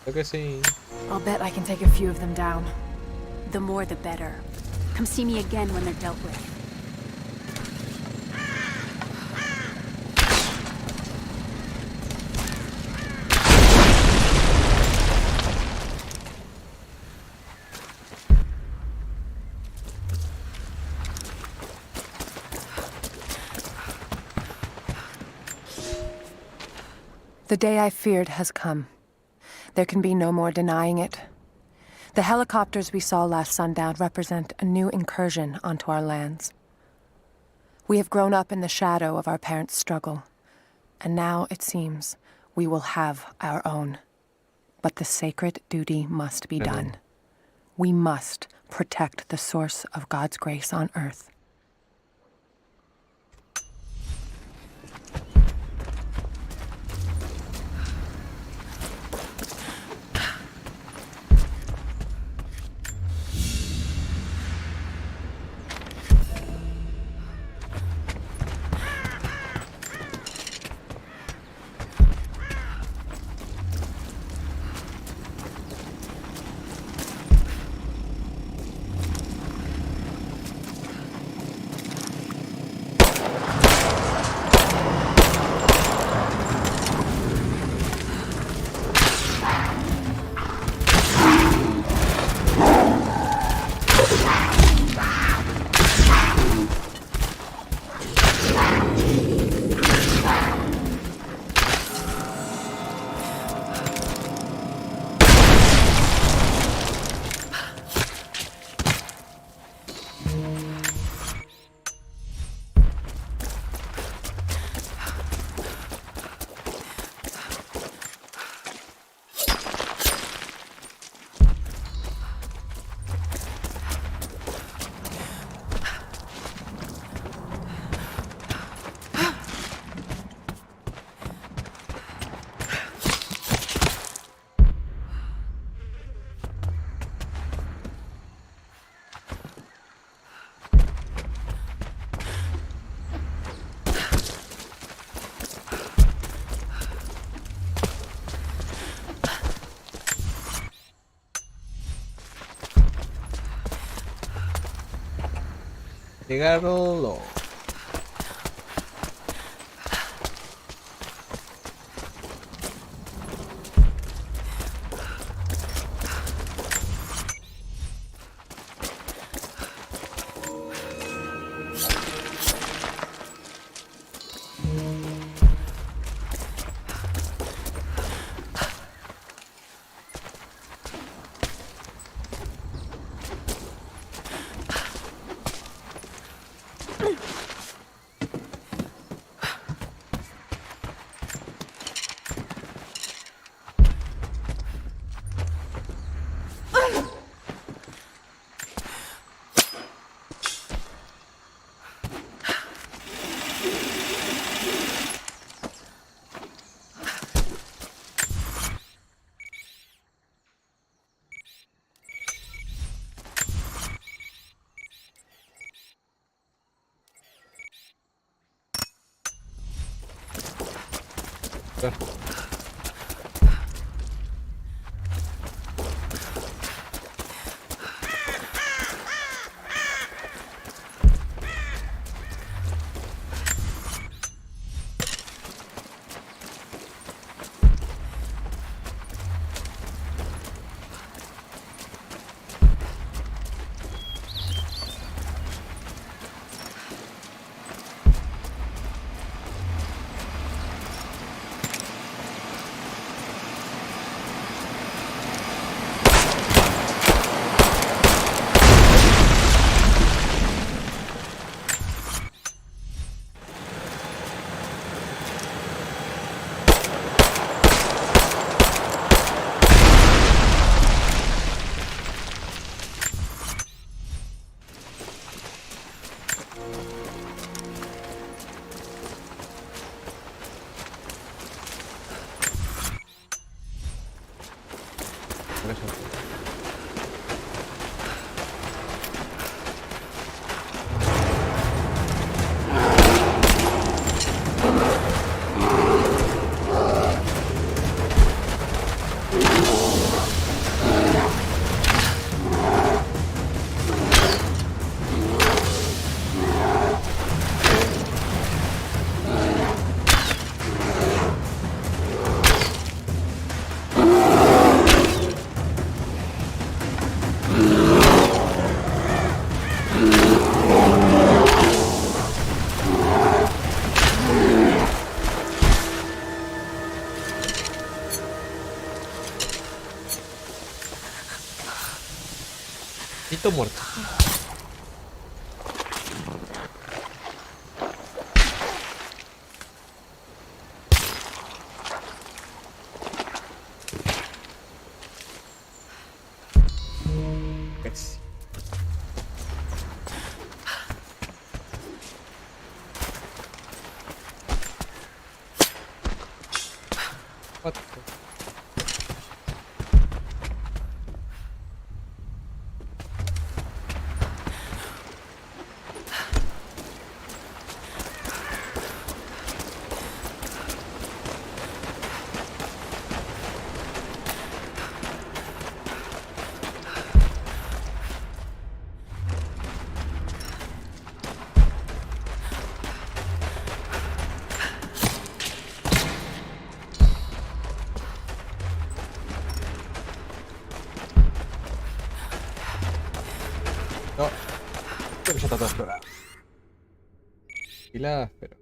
Okay, sí. I'll bet I can take a few of them down. The more the better. Come see me again when they're dealt with. The day I feared has come. There can be no more denying it. The helicopters we saw last sundown represent a new incursion onto our lands. We have grown up in the shadow of our parents' struggle, and now, it seems, we will have our own. But the sacred duty must be done. We must protect the source of God's grace on earth. Llegarlo. Muerto. What? No, creo que ya está todo explorado. Piladas, pero.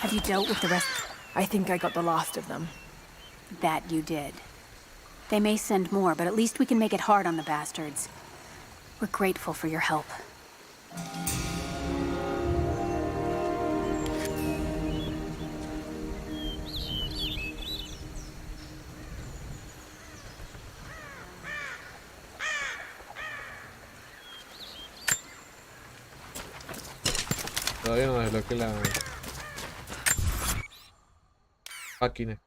Have you dealt with the rest? I think I got the last of them. That you did. They may send more, but at least we can make it hard on the bastards. We're grateful for your help. Todavía no desbloqueé la máquina.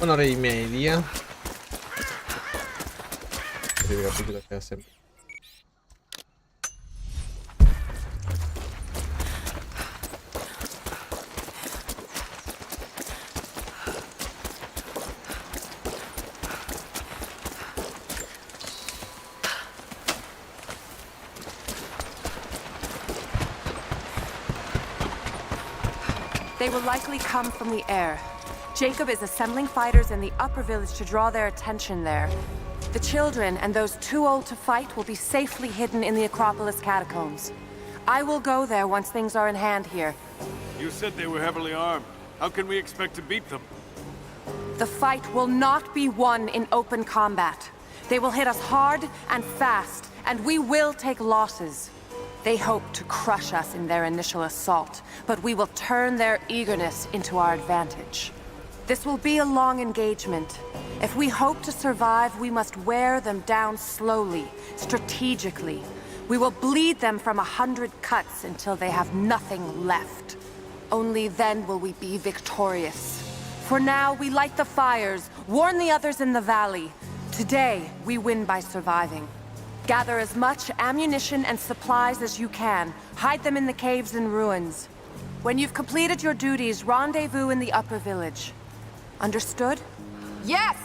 Una hora y media. El capítulo que hacen. They will likely come from the air. Jacob is assembling fighters in the upper village to draw their attention there. The children and those too old to fight will be safely hidden in the Acropolis catacombs. I will go there once things are in hand here. You said they were heavily armed. How can we expect to beat them? The fight will not be won in open combat. They will hit us hard and fast, and we will take losses. They hope to crush us in their initial assault, but we will turn their eagerness into our advantage. This will be a long engagement. If we hope to survive, we must wear them down slowly, strategically. We will bleed them from 100 cuts until they have nothing left. Only then will we be victorious. For now, we light the fires, warn the others in the valley. Today, we win by surviving. Gather as much ammunition and supplies as you can. Hide them in the caves and ruins. When you've completed your duties, rendezvous in the upper village. Understood? Yes!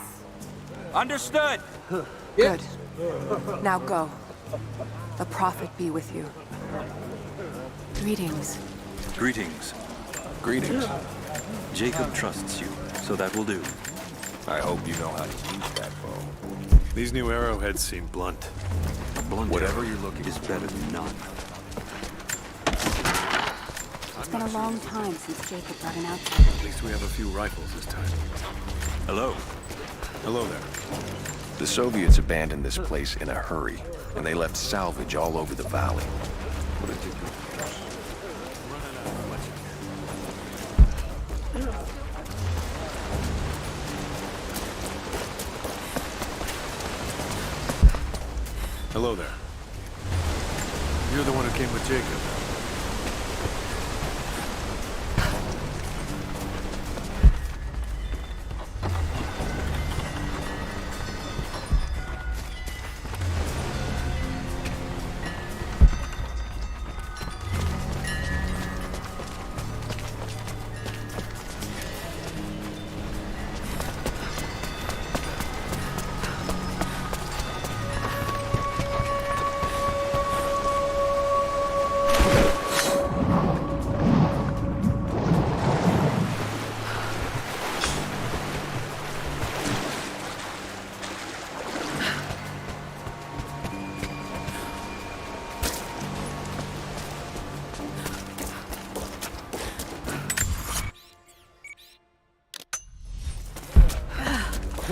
Understood! Good. Now go. The Prophet be with you. Greetings. Greetings. Greetings. Jacob trusts you, so that will do. I hope you know how to use that bow. These new arrowheads seem blunt. A blunt Whatever arrow you're looking is for. better than none. It's been a long time since Jacob brought an outsider. At least we have a few rifles this time. Hello. Hello there. The Soviets abandoned this place in a hurry, and they left salvage all over the valley. What did you do? Hello there. You're the one who came with Jacob.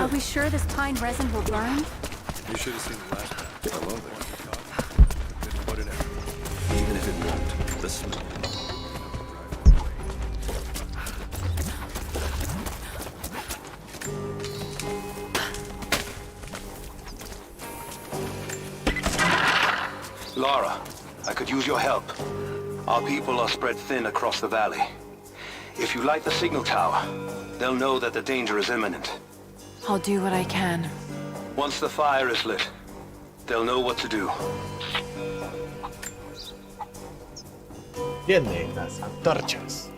Are we sure this pine resin will burn? You should have seen the last one. Hello there. Didn't put it out. Even if it won't, the smell. Lara, I could use your help. Our people are spread thin across the valley. If you light the signal tower, they'll know that the danger is imminent. I'll do what I can. Once the fire is lit, they'll know what to do. Tiende las antorchas.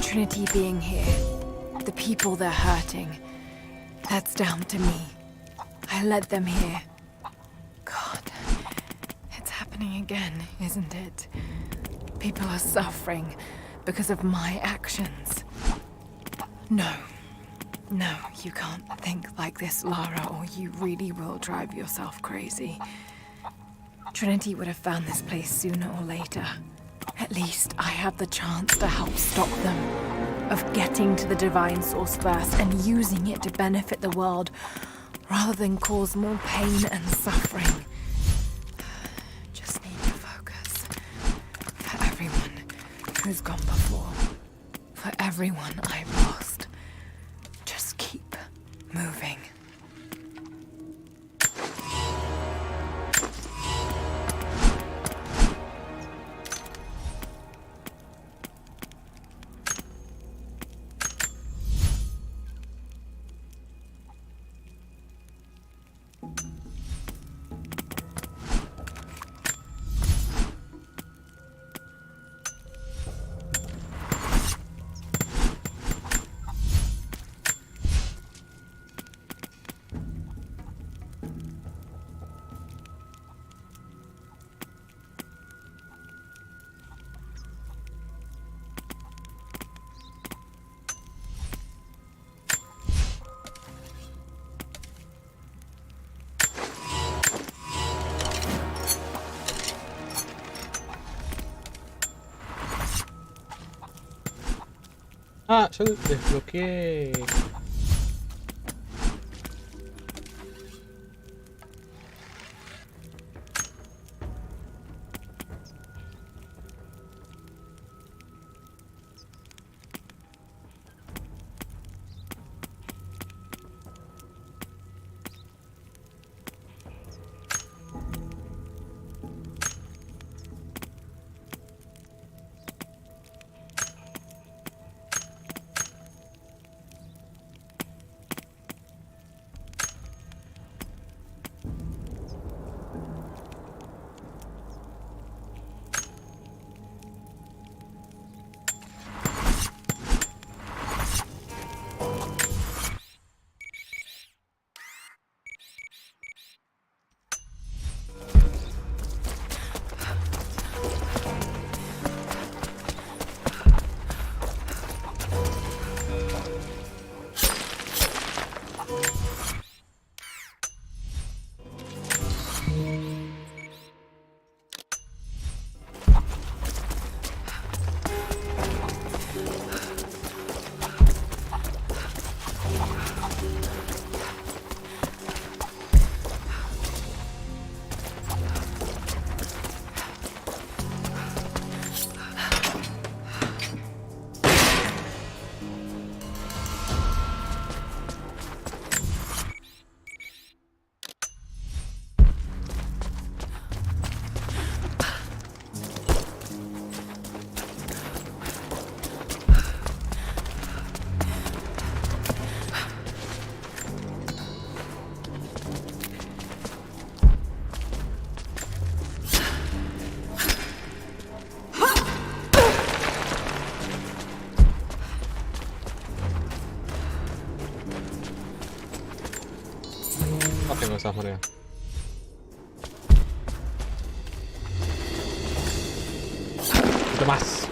Trinity being here, the people they're hurting, that's down to me. I led them here. God, it's happening again, isn't it? People are suffering because of my actions. No, you can't think like this, Lara, or you really will drive yourself crazy. Trinity would have found this place sooner or later. At least I have the chance to help stop them. Of getting to the divine source first and using it to benefit the world, rather than cause more pain and suffering. Just need to focus. For everyone who's gone before. For everyone I've lost. Just keep moving. Ah, yo desbloqueé. No tengo esas monedas. Un poquito más.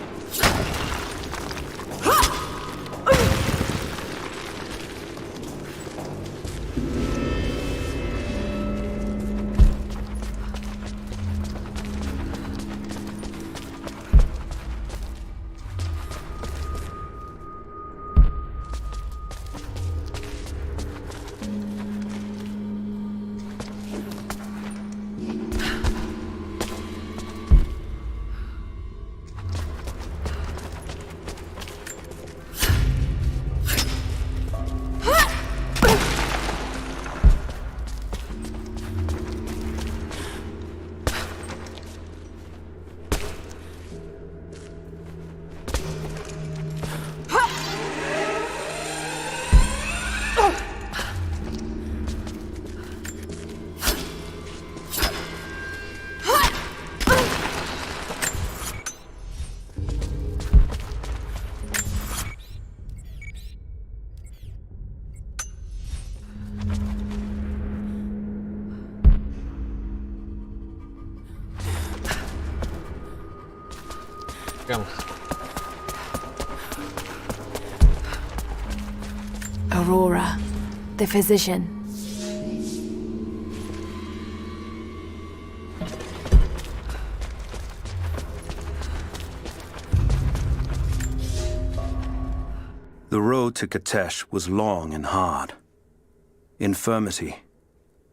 Vamos. Aurora, the physician. The road to Katesh was long and hard. Infirmity,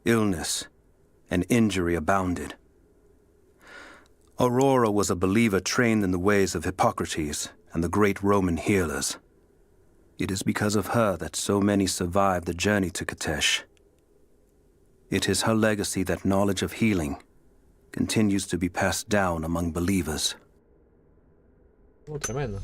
illness, and injury abounded. Aurora was a believer trained in the ways of Hippocrates and the great Roman healers. It is because of her that so many survived the journey to Katesh. It is her legacy that knowledge of healing continues to be passed down among believers. Tremendo.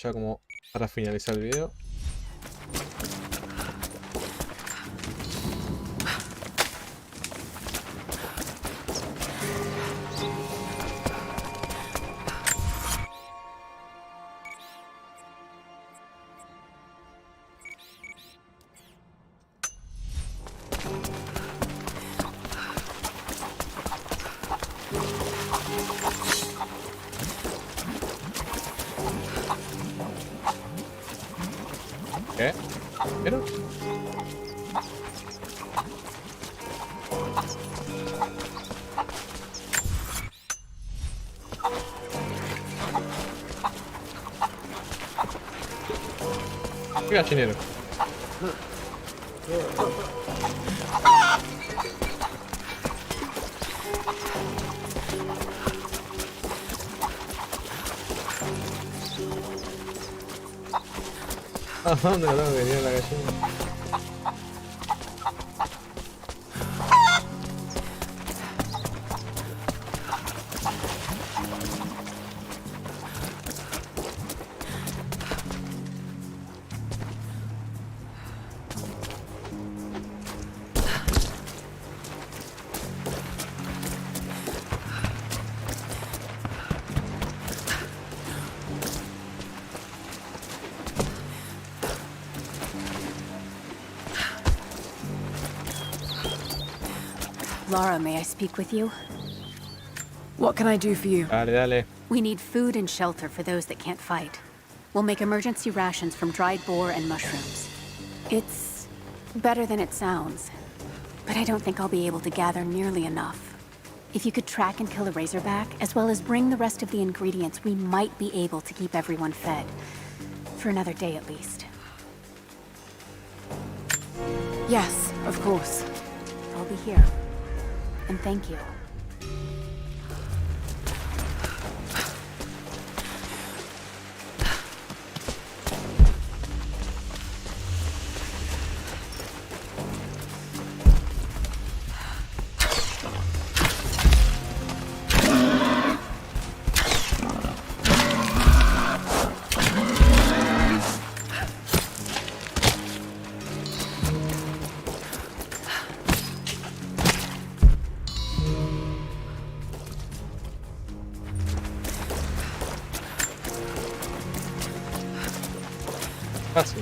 Ya como para finalizar el video. ¿Qué? ¿Pero? ¿Qué gallinero? ¿A dónde lo tengo que venir la gallina? Lara, may I speak with you? What can I do for you? Dale, dale. We need food and shelter for those that can't fight. We'll make emergency rations from dried boar and mushrooms. It's better than it sounds, but I don't think I'll be able to gather nearly enough. If you could track and kill a razorback, as well as bring the rest of the ingredients, we might be able to keep everyone fed. For another day at least. Yes, of course. I'll be here. And thank you. Fácil.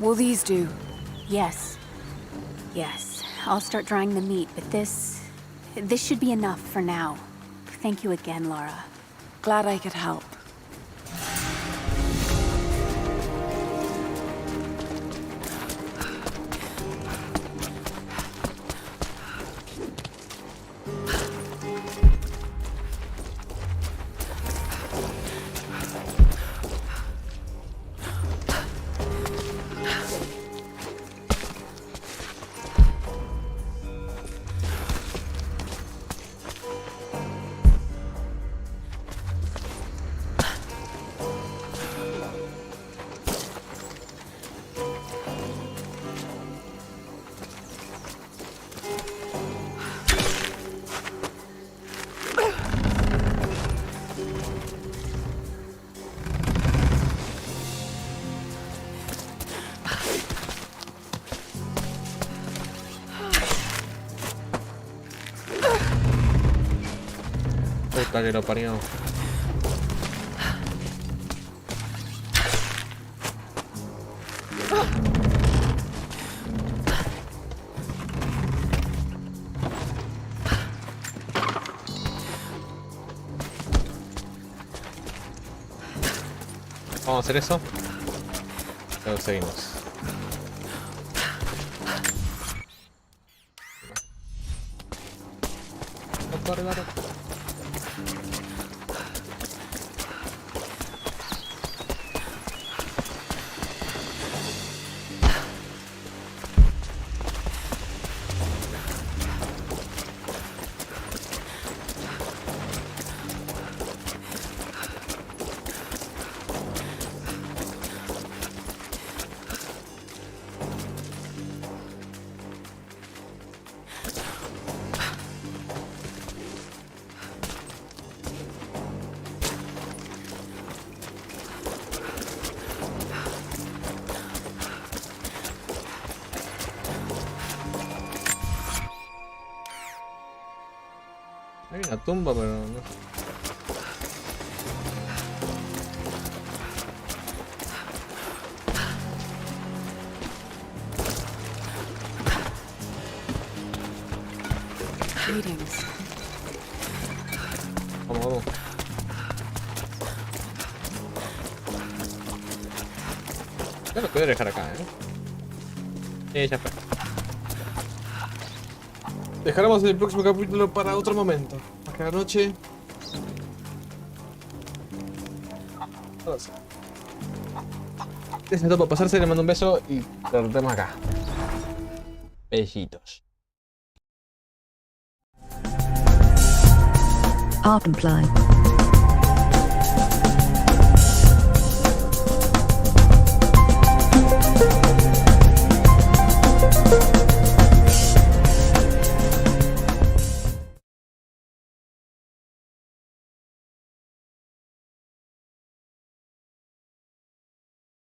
Will these do? Yes. Yes. I'll start drying the meat, but this should be enough for now. Thank you again, Lara. Glad I could help. Puta que lo parió. Vamos a hacer eso. Luego seguimos. Corre, corre. Hay una tumba, pero no. Greetings. Vamos, vamos. Ya lo puedo dejar acá, ya fue. Dejaremos el próximo capítulo para otro momento. Acá anoche. Gracias a todos por pasarse, le mando un beso y lo vemos acá. Besitos. Art and Fly.